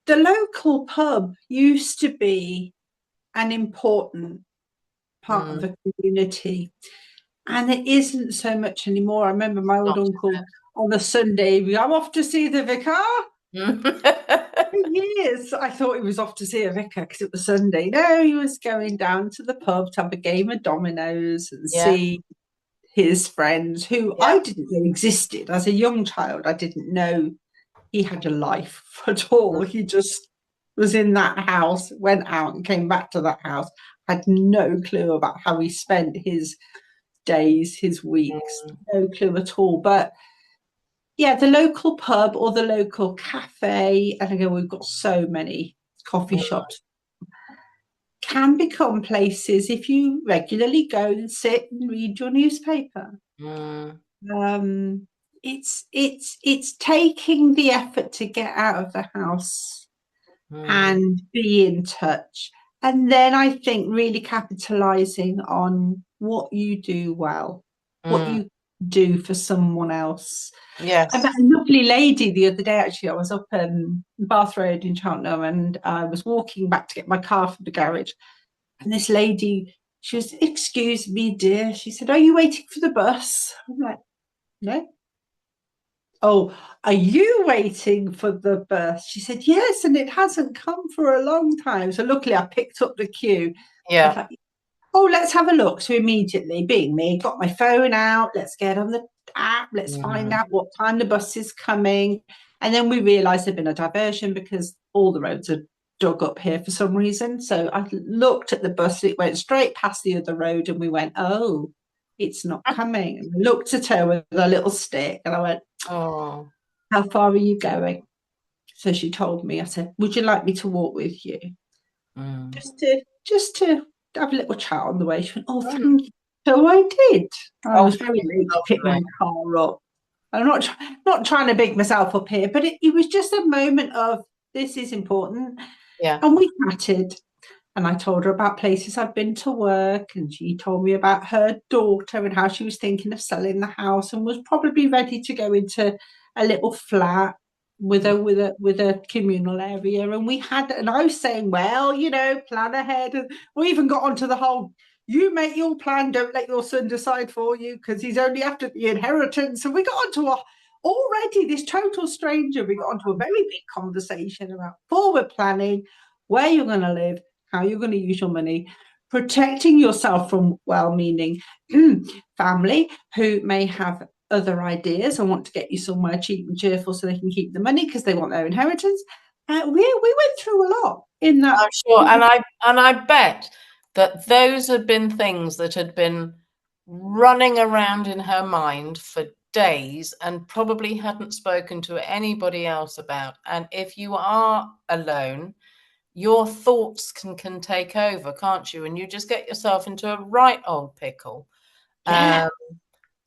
the local pub used to be an important part of Mm, the community, and it isn't so much anymore. I remember my old not uncle on a Sunday, I'm off to see the vicar. bad. For years, I thought he was off to see a vicar because it was Sunday. No, he was going down to the pub to have a game of dominoes and Yeah, see his friends who yeah. I didn't know existed. As a young child, I didn't know he had a life at all. He just was in that house, went out and came back to that house, had no clue about how he spent his days, his weeks, Mm, no clue at all. But yeah, the local pub or the local cafe, and again, we've got so many coffee mm, shops, can become places if you regularly go and sit and read your newspaper. mm, Um, it's taking the effort to get out of the house mm, and be in touch. And then I think really capitalizing on what you do well, what mm. you do for someone else. I met Yes. a lovely lady the other day, actually. I was up Bath Road in Cheltenham and I was walking back to get my car from the garage. And this lady, she was, excuse me, dear. She said, are you waiting for the bus? I'm like, no. Oh, are you waiting for the bus? She said, yes, and it hasn't come for a long time. So luckily I picked up the queue. I Yeah. thought, oh, let's have a look. So immediately, being me, got my phone out. Let's get on the app. Let's find Mm, out what time the bus is coming. And then we realised there'd been a diversion because all the roads are dug up here for some reason. So I looked at the bus. It went straight past the other road, and we went, oh, it's not coming. And I looked at her with a little stick, and I went, oh. how far are you going? So she told me. I said, would you like me to walk with you? Mm. Just to have a little chat on the way. She went, oh, Mm. thank you. So I did. I Oh, was very late to pick my lovely. car up. I'm not trying to big myself up here, but it was just a moment of this is important. Yeah. And we chatted, and I told her about places I'd been to work, and she told me about her daughter and how she was thinking of selling the house and was probably ready to go into a little flat with Mm. a communal area. And I was saying, well, plan ahead. And we even got onto the whole you make your plan, don't let your son decide for you because he's only after the inheritance. And we got onto already this total stranger. We got onto a very big conversation about forward planning, where you're going to live, how you're going to use your money, protecting yourself from well meaning family who may have other ideas and want to get you somewhere cheap and cheerful so they can keep the money because they want their inheritance. We went through a lot in that. I'm sure, and I bet that those had been things that had been running around in her mind for days and probably hadn't spoken to anybody else about. And if you are alone, your thoughts can take over, can't you? And you just get yourself into a right old pickle. Yeah, Um,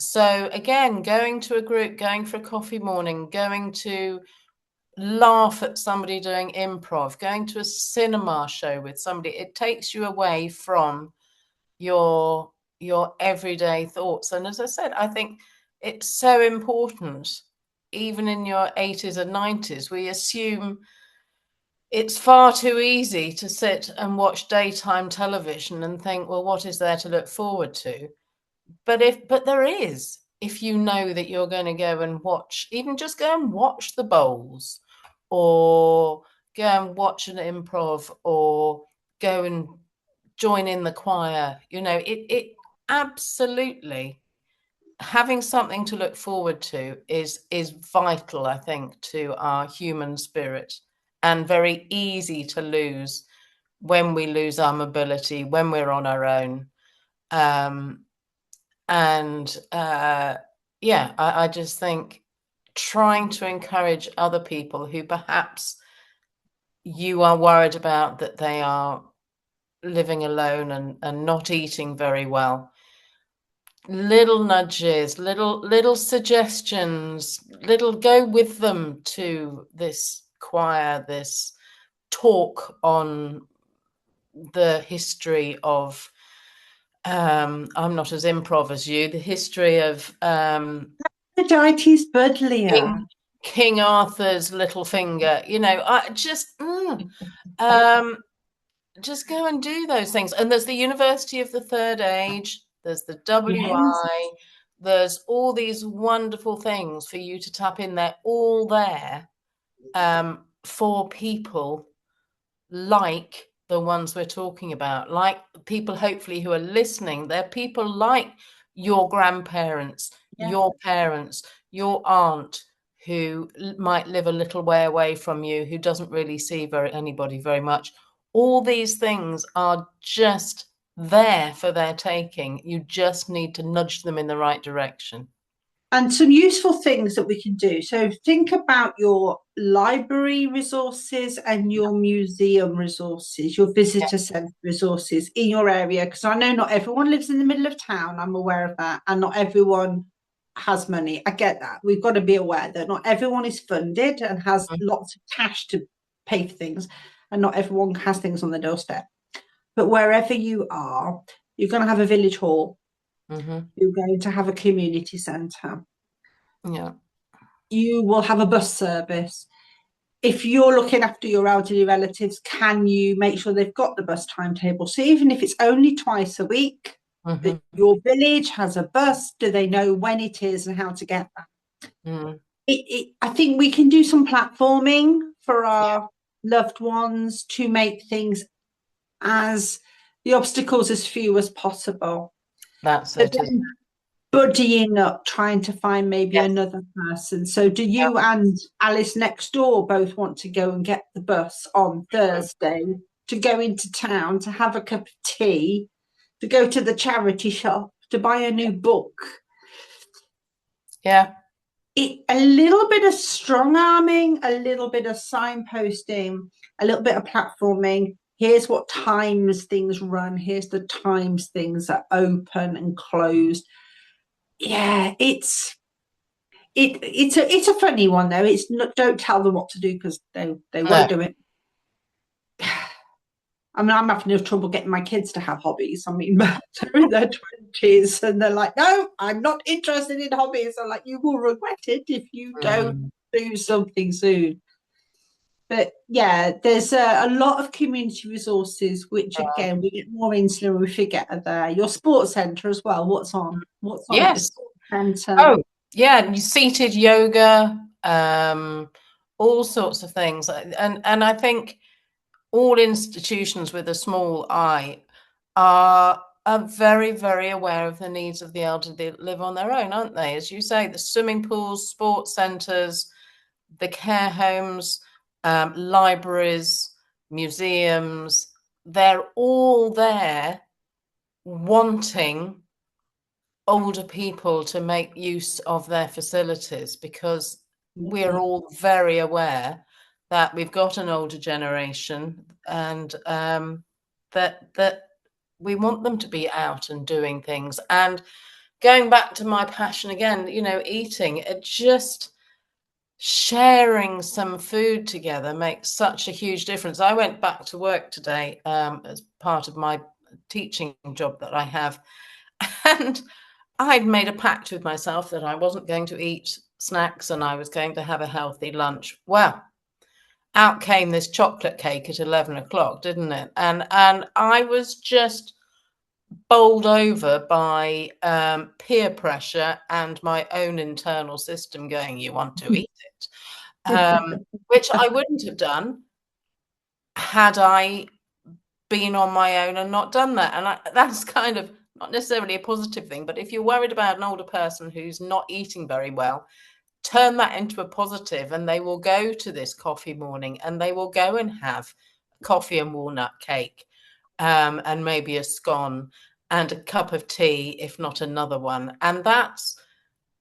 so again, going to a group, going for a coffee morning, going to laugh at somebody doing improv, going to a cinema show with somebody, it takes you away from your everyday thoughts. And as I said, I think it's so important. Even in your 80s and 90s, we assume it's far too easy to sit and watch daytime television and think, well, what is there to look forward to? But there is, if you know that you're going to go and watch, even just go and watch the bowls, or go and watch an improv, or go and join in the choir. It absolutely, having something to look forward to is vital, I think, to our human spirit, and very easy to lose when we lose our mobility, when we're on our own. And yeah, I just think trying to encourage other people who perhaps you are worried about that they are living alone and not eating very well. Little nudges, little suggestions, little go with them to this choir, this talk on the history of I'm not as improv as you, the history of Aphrodite's Budlia. King Arthur's little finger. I um, just go and do those things. And there's the University of the Third Age, there's the Yes. WI, there's all these wonderful things for you to tap in there, all there, for people like the ones we're talking about, like people hopefully who are listening. They're people like your grandparents, Yeah. your parents, your aunt, who might live a little way away from you, who doesn't really see anybody very much. All these things are just there for their taking. You just need to nudge them in the right direction. And some useful things that we can do. So think about your library resources and your museum resources, your Yeah. visitor centre resources in your area. Because I know not everyone lives in the middle of town. I'm aware of that. And not everyone has money. I get that. We've got to be aware that not everyone is funded and has lots of cash to pay for things. And not everyone has things on their doorstep. But wherever you are, you're going to have a village hall. Mm-hmm. You're going to have a community centre. Yeah. You will have a bus service. If you're looking after your elderly relatives, can you make sure they've got the bus timetable? So even if it's only twice a week, that Mm-hmm. your village has a bus, do they know when it is and how to get there? Mm. I think we can do some platforming for Yeah, our loved ones to make things as the obstacles as few as possible. that's But it. then buddying up, trying to find maybe Yes. another person. So, do Yeah. you and Alice next door both want to go and get the bus on Thursday to go into town to have a cup of tea, to go to the charity shop, to buy a new book? Yeah. A little bit of strong arming, a little bit of signposting, a little bit of platforming. Here's what times things run. Here's the times things are open and closed. Yeah, it's a funny one though. It's not, don't tell them what to do because they No. won't do it. I mean, I'm having trouble getting my kids to have hobbies. I mean, they're in their 20s and they're like, no, I'm not interested in hobbies. I'm like, you will regret it if you don't Mm. do something soon. But yeah, there's a lot of community resources, which Yeah. again, we get more into when we forget are there. Your sports centre as well. What's on? What's on at your Yes. sports centre? Oh, yeah. Seated yoga, all sorts of things, and I think all institutions with a small I are very, very aware of the needs of the elderly that live on their own, aren't they? As you say, the swimming pools, sports centres, the care homes, libraries, museums, they're all there wanting older people to make use of their facilities, because we're all very aware that we've got an older generation, and that we want them to be out and doing things. And going back to my passion again, eating, it just sharing some food together makes such a huge difference. I went back to work today, as part of my teaching job that I have. And I'd made a pact with myself that I wasn't going to eat snacks and I was going to have a healthy lunch. Well, out came this chocolate cake at 11 o'clock, didn't it? And I was just bowled over by peer pressure and my own internal system going, you want to eat it, which I wouldn't have done had I been on my own and not done that. And that's kind of not necessarily a positive thing, but if you're worried about an older person who's not eating very well, turn that into a positive, and they will go to this coffee morning and they will go and have coffee and walnut cake, and maybe a scone and a cup of tea, if not another one. And that's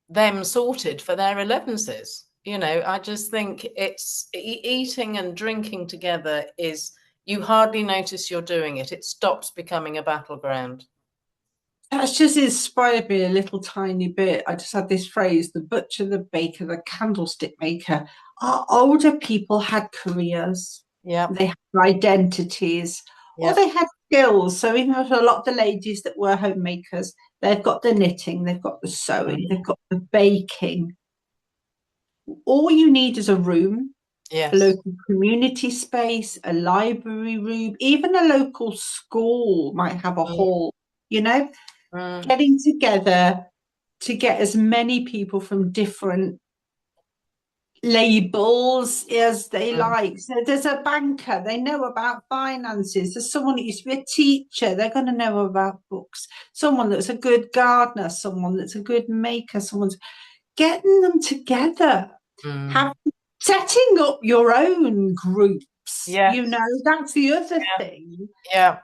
them sorted for their 11s. I just think it's eating and drinking together is, you hardly notice you're doing it. It stops becoming a battleground. That's just inspired me a little tiny bit. I just had this phrase: the butcher, the baker, the candlestick maker. Our older people had careers, Yeah. they had identities, or Yeah. they had skills. So, even for a lot of the ladies that were homemakers, they've got the knitting, they've got the sewing, they've got the baking. All you need is a room, a Yes. local community space, a library room, even a local school might have a Mm, hall, you know, mm, getting together to get as many people from different labels as they mm, like. So there's a banker, they know about finances. There's someone that used to be a teacher, they're going to know about books. Someone that's a good gardener, someone that's a good maker, someone's getting them together. mm. Have setting up your own groups, Yes. that's the other Yeah. thing. Yeah.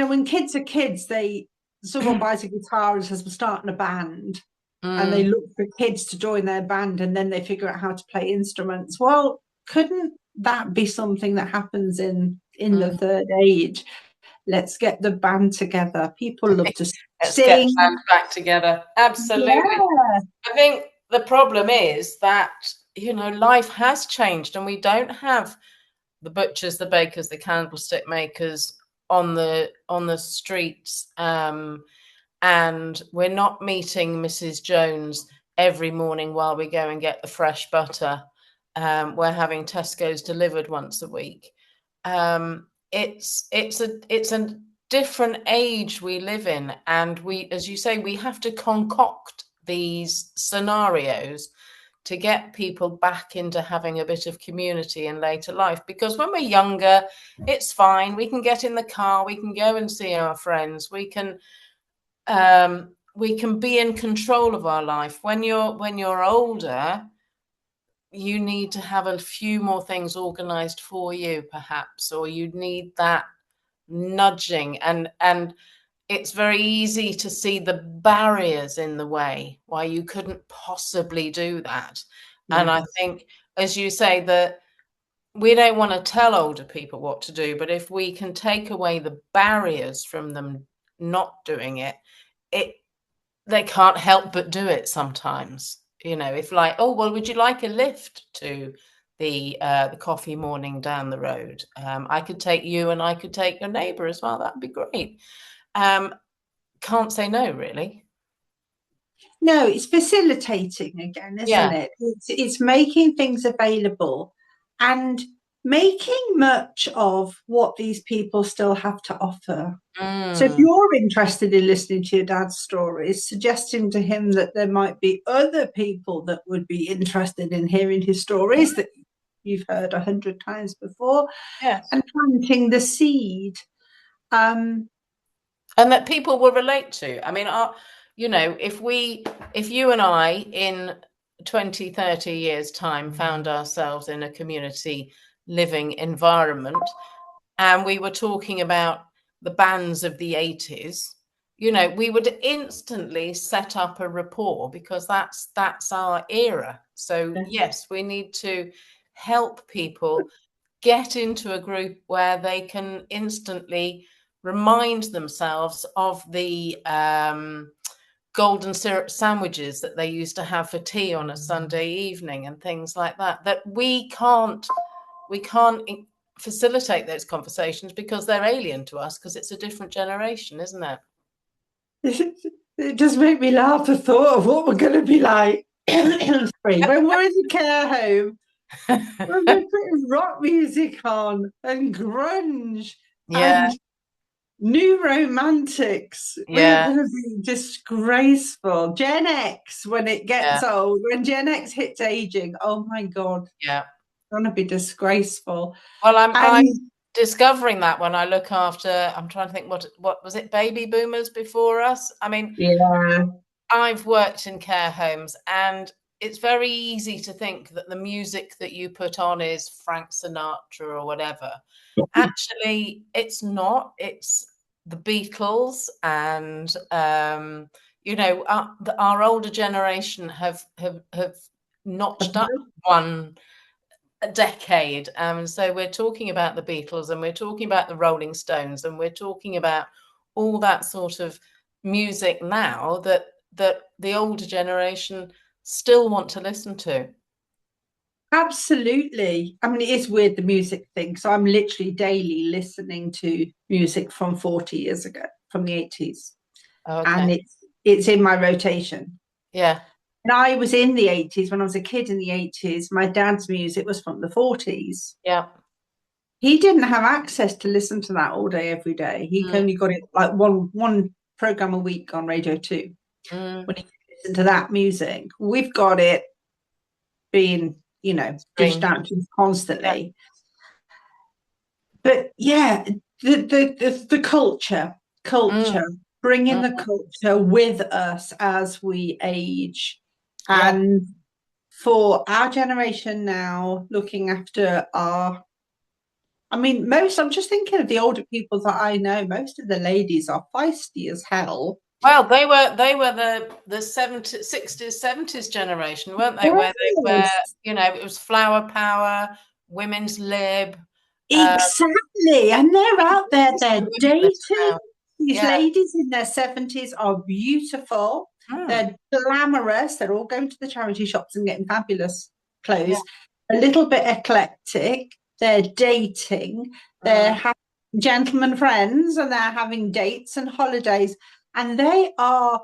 When kids are kids, someone buys a guitar and says we're starting a band, and they Mm, look for kids to join their band, and then they figure out how to play instruments. Well, couldn't that be something that happens in the mm. third age? Let's get the band together. People love to Let's get sing. plans back together. Absolutely. Yeah. I think the problem is that, life has changed and we don't have the butchers, the bakers, the candlestick makers on the streets, and we're not meeting Mrs. Jones every morning while we go and get the fresh butter. We're having Tesco's delivered once a week. It's a different age we live in, and we, as you say, we have to concoct these scenarios to get people back into having a bit of community in later life. Because when we're younger, it's fine. We can get in the car, we can go and see our friends, we can be in control of our life. When you're older, you need to have a few more things organized for you, perhaps, or you need that nudging, and it's very easy to see the barriers in the way why you couldn't possibly do that. And I think, as you say, that we don't want to tell older people what to do, but if we can take away the barriers from them not doing it, it they can't help but do it sometimes. If, like, oh well, would you like a lift to the coffee morning down the road? I could take you and I could take your neighbor as well. That'd be great. Um, can't say no, really. No, it's facilitating again, isn't Yeah. it? It's making things available and making much of what these people still have to offer. So if Mm, you're interested in listening to your dad's stories, suggesting to him that there might be other people that would be interested in hearing his stories that you've heard 100 times before, yes. and planting the seed. Um, And that people will relate to. I mean, if you and I in 20, 30 years time found ourselves in a community living environment, and we were talking about the bands of the 80s, we would instantly set up a rapport, because that's our era. So yes, we need to help people get into a group where they can instantly remind themselves of the golden syrup sandwiches that they used to have for tea on a Sunday evening and things like that, that we can't facilitate those conversations because they're alien to us, because it's a different generation, isn't it? It does make me laugh, the thought of what we're going to be like when we're in the care home, when we're putting rock music on and grunge Yeah, and new romantics. We're yeah, going to be disgraceful. Gen X, when it yeah, gets old, when Gen X hits aging, oh my God, it's yeah. going to be disgraceful. Well, I'm And discovering that when I look after, I'm trying to think, what was it, baby boomers before us? I mean, yeah, I've worked in care homes, and it's very easy to think that the music that you put on is Frank Sinatra or whatever. Actually, it's not. It's the Beatles, and our older generation have notched up one a decade. So we're talking about the Beatles, and we're talking about the Rolling Stones, and we're talking about all that sort of music now that the older generation still want to listen to. absolutely. I mean, it is weird, the music thing. So I'm literally daily listening to music from 40 years ago, from the 80s. Oh, And okay. it's in my rotation. Yeah. And I was in the 80s, when I was a kid in the 80s, my dad's music was from the 40s. Yeah. He didn't have access to listen to that all day, every day. He Mm, only got it like one program a week on Radio 2 mm. when he could listen to that music. We've got it being, dished Streamed. out to us Yeah. constantly. But yeah, the Mm, culture, bringing mm. the culture with us as we age. Yeah. And for our generation now, looking after I'm just thinking of the older people that I know, most of the ladies are feisty as hell. Well, they were the 70s, 60s, 70s generation, weren't they? Where Yes, it was flower power, women's lib. Uh, exactly. And they're out there, this is they're what women are dating. about. These Yeah. ladies in their 70s are beautiful. Mm, They're glamorous. They're all going to the charity shops and getting fabulous yeah. clothes. A little bit eclectic. They're dating. They're Mm, having gentlemen friends, and they're having dates and holidays. And they are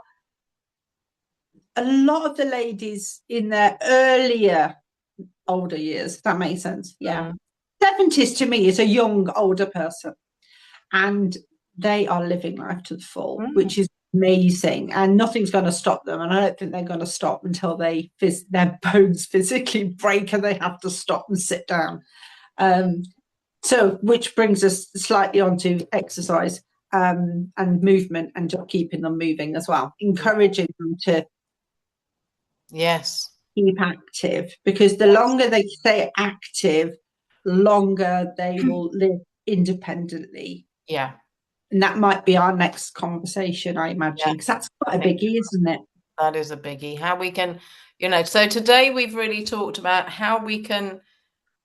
a lot of the ladies in their earlier older years, if that makes sense. Yeah. mm, 70s to me is a young older person, and they are living life to the full, mm. which is amazing, and nothing's going to stop them. And I don't think they're going to stop until their bones physically break and they have to stop and sit down. So which brings us slightly onto exercise, and movement, and just keeping them moving as well, encouraging them to Yes. keep active, because the Yes. longer they stay active, longer they will live independently. Yeah. And that might be our next conversation, I Yeah. imagine, because that's I quite a think biggie, isn't it? that is a biggie. How we can, so today we've really talked about how we can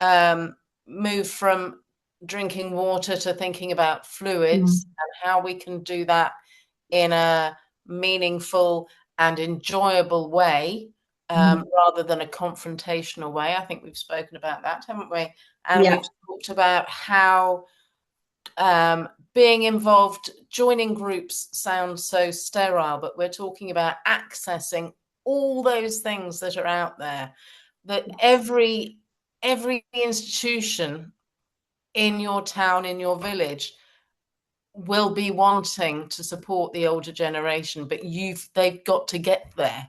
um, move from drinking water to thinking about Mm. fluids, and how we can do that in a meaningful and enjoyable way, Mm. rather than a confrontational way. I think we've spoken about that, haven't we? And Yeah. we've talked about how being involved, joining groups sounds so sterile, but we're talking about accessing all those things that are out there, that every institution in your town, in your village, will be wanting to support the older generation, but they've got to get there.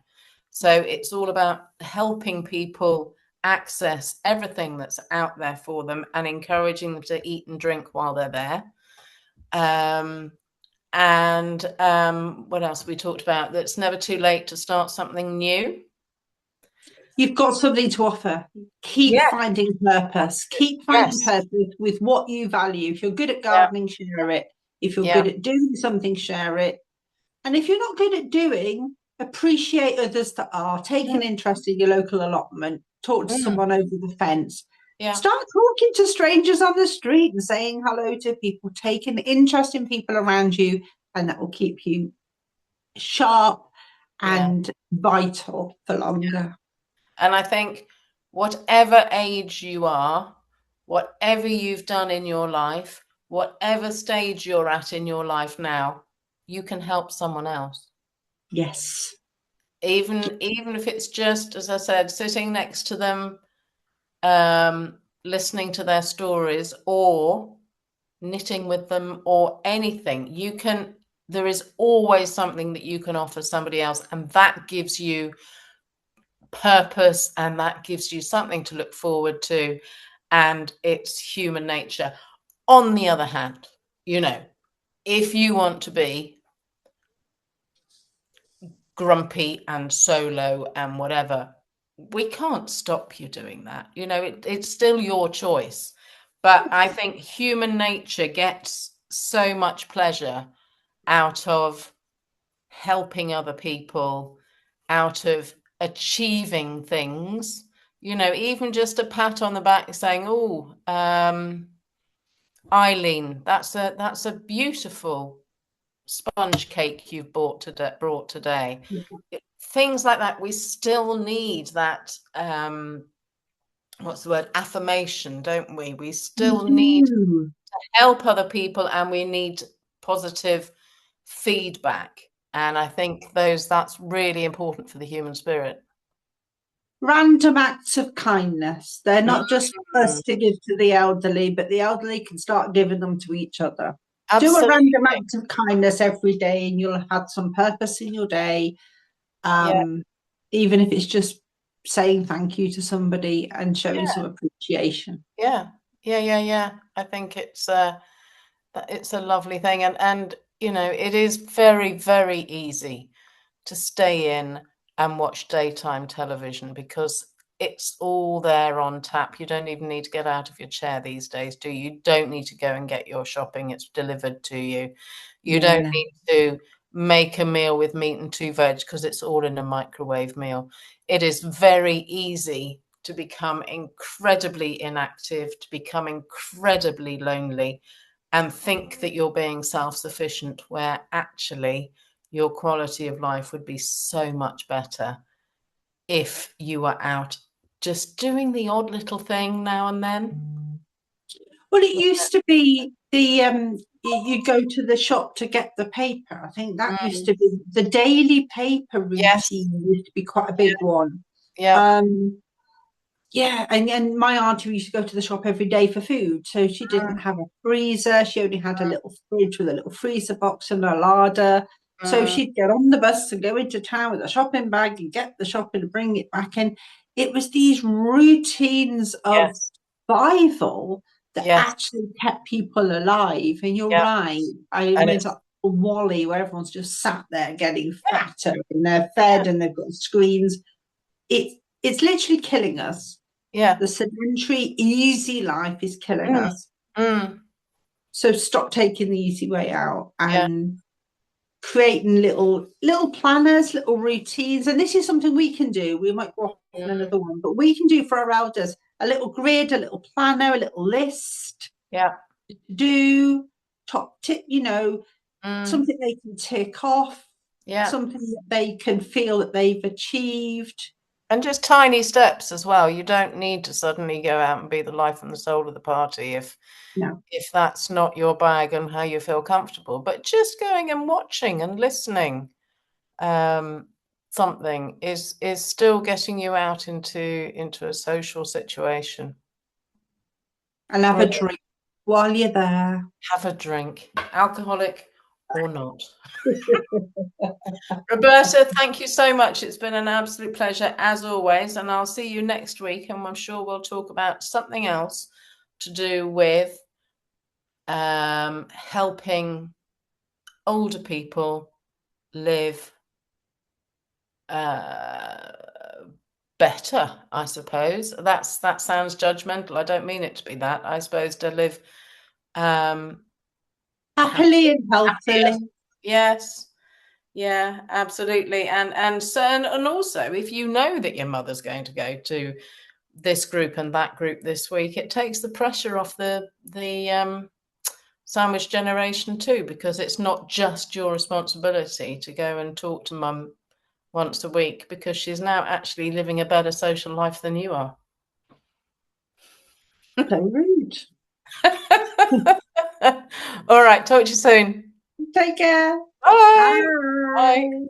So it's all about helping people access everything that's out there for them, and encouraging them to eat and drink while they're there. And what else we talked about? That it's never too late to start something new. You've got something to offer. Keep Yeah. finding purpose. Keep finding Yes. purpose with what you value. If you're good at Yeah. gardening, share it. If you're Yeah. good at doing something, share it. And if you're not good at doing, appreciate others that are. Take an interest in your local allotment. Talk to Mm, someone over the fence. yeah. Start talking to strangers on the street and saying hello to people. Take an interest in people around you, and that will keep you sharp Yeah. and vital for longer. And I think whatever age you are, whatever you've done in your life, whatever stage you're at in your life now, you can help someone else. Yes. Even if it's just, as I said, sitting next to them, listening to their stories, or knitting with them, or anything. There is always something that you can offer somebody else, and that gives you purpose, and that gives you something to look forward to, and it's human nature. On the other hand, if you want to be grumpy and solo and whatever, we can't stop you doing that. It's still your choice. But I think human nature gets so much pleasure out of helping other people, out of achieving things, even just a pat on the back saying, oh, Eileen, that's a beautiful sponge cake you've brought today. Things like that. We still need that, what's the word, affirmation, don't we? We still need to help other people, and we need positive feedback. And I think that's really important for the human spirit. Random acts of kindness. They're not just Mm. us to give to the elderly, but the elderly can start giving them to each other. Do a Absolutely. random act of kindness every day, and you'll have some purpose in your day. Yeah. Even if it's just saying thank you to somebody and showing Yeah. some appreciation. Yeah. Yeah. I think it's a lovely thing, and it is very, very easy to stay in and watch daytime television because it's all there on tap. You don't even need to get out of your chair these days, do you? You don't need to go and get your shopping. It's delivered to you. You don't Yeah. need to make a meal with meat and 2 veg because it's all in a microwave meal. It is very easy to become incredibly inactive, to become incredibly lonely, and think that you're being self-sufficient, where actually your quality of life would be so much better if you were out just doing the odd little thing now and then. Well, it used to be you go to the shop to get the paper. I think that used Mm. to be the daily paper Yes. routine used to be quite a big one. Yeah. Um, Yeah, and my auntie used to go to the shop every day for food. So she didn't Mm. have a freezer. She only had a little fridge with a little freezer box and a larder. So Mm. she'd get on the bus and go into town with a shopping bag and get the shopping and bring it back in. It was these routines of Yes. survival that Yes. actually kept people alive. And you're Yeah. right. I And mean, it's like Wally, where everyone's just sat there getting yeah. fatter and they're fed and they've got screens. It's literally killing us. Yeah. The sedentary, easy life is killing Mm. us. Mm. So stop taking the easy way out Yeah. and creating little planners, little routines. And this is something we can do. We might go off on Mm. another one, but we can do for our elders a little grid, a little planner, a little list Yeah. to do, top tip, Mm. something they can tick off, Yeah. something that they can feel that they've achieved. And just tiny steps as well. You don't need to suddenly go out and be the life and the soul of the party No. if that's not your bag and how you feel comfortable. But just going and watching and listening, um, something is still getting you out into a social situation. And have a Brilliant. drink while you're there. Have a drink, alcoholic or not. Roberta, thank you so much. It's been an absolute pleasure as always, and I'll see you next week, and I'm sure we'll talk about something else to do with helping older people live uh, better, I suppose. That sounds judgmental. I don't mean it to be that. I suppose to live um, happy, Happily and happier. healthily. Yes. Yeah, absolutely. And also, if you know that your mother's going to go to this group and that group this week, it takes the pressure off the sandwich generation too, because it's not just your responsibility to go and talk to mum once a week, because she's now actually living a better social life than you are. So rude. All right, talk to you soon. Take care. Bye. Bye. Bye.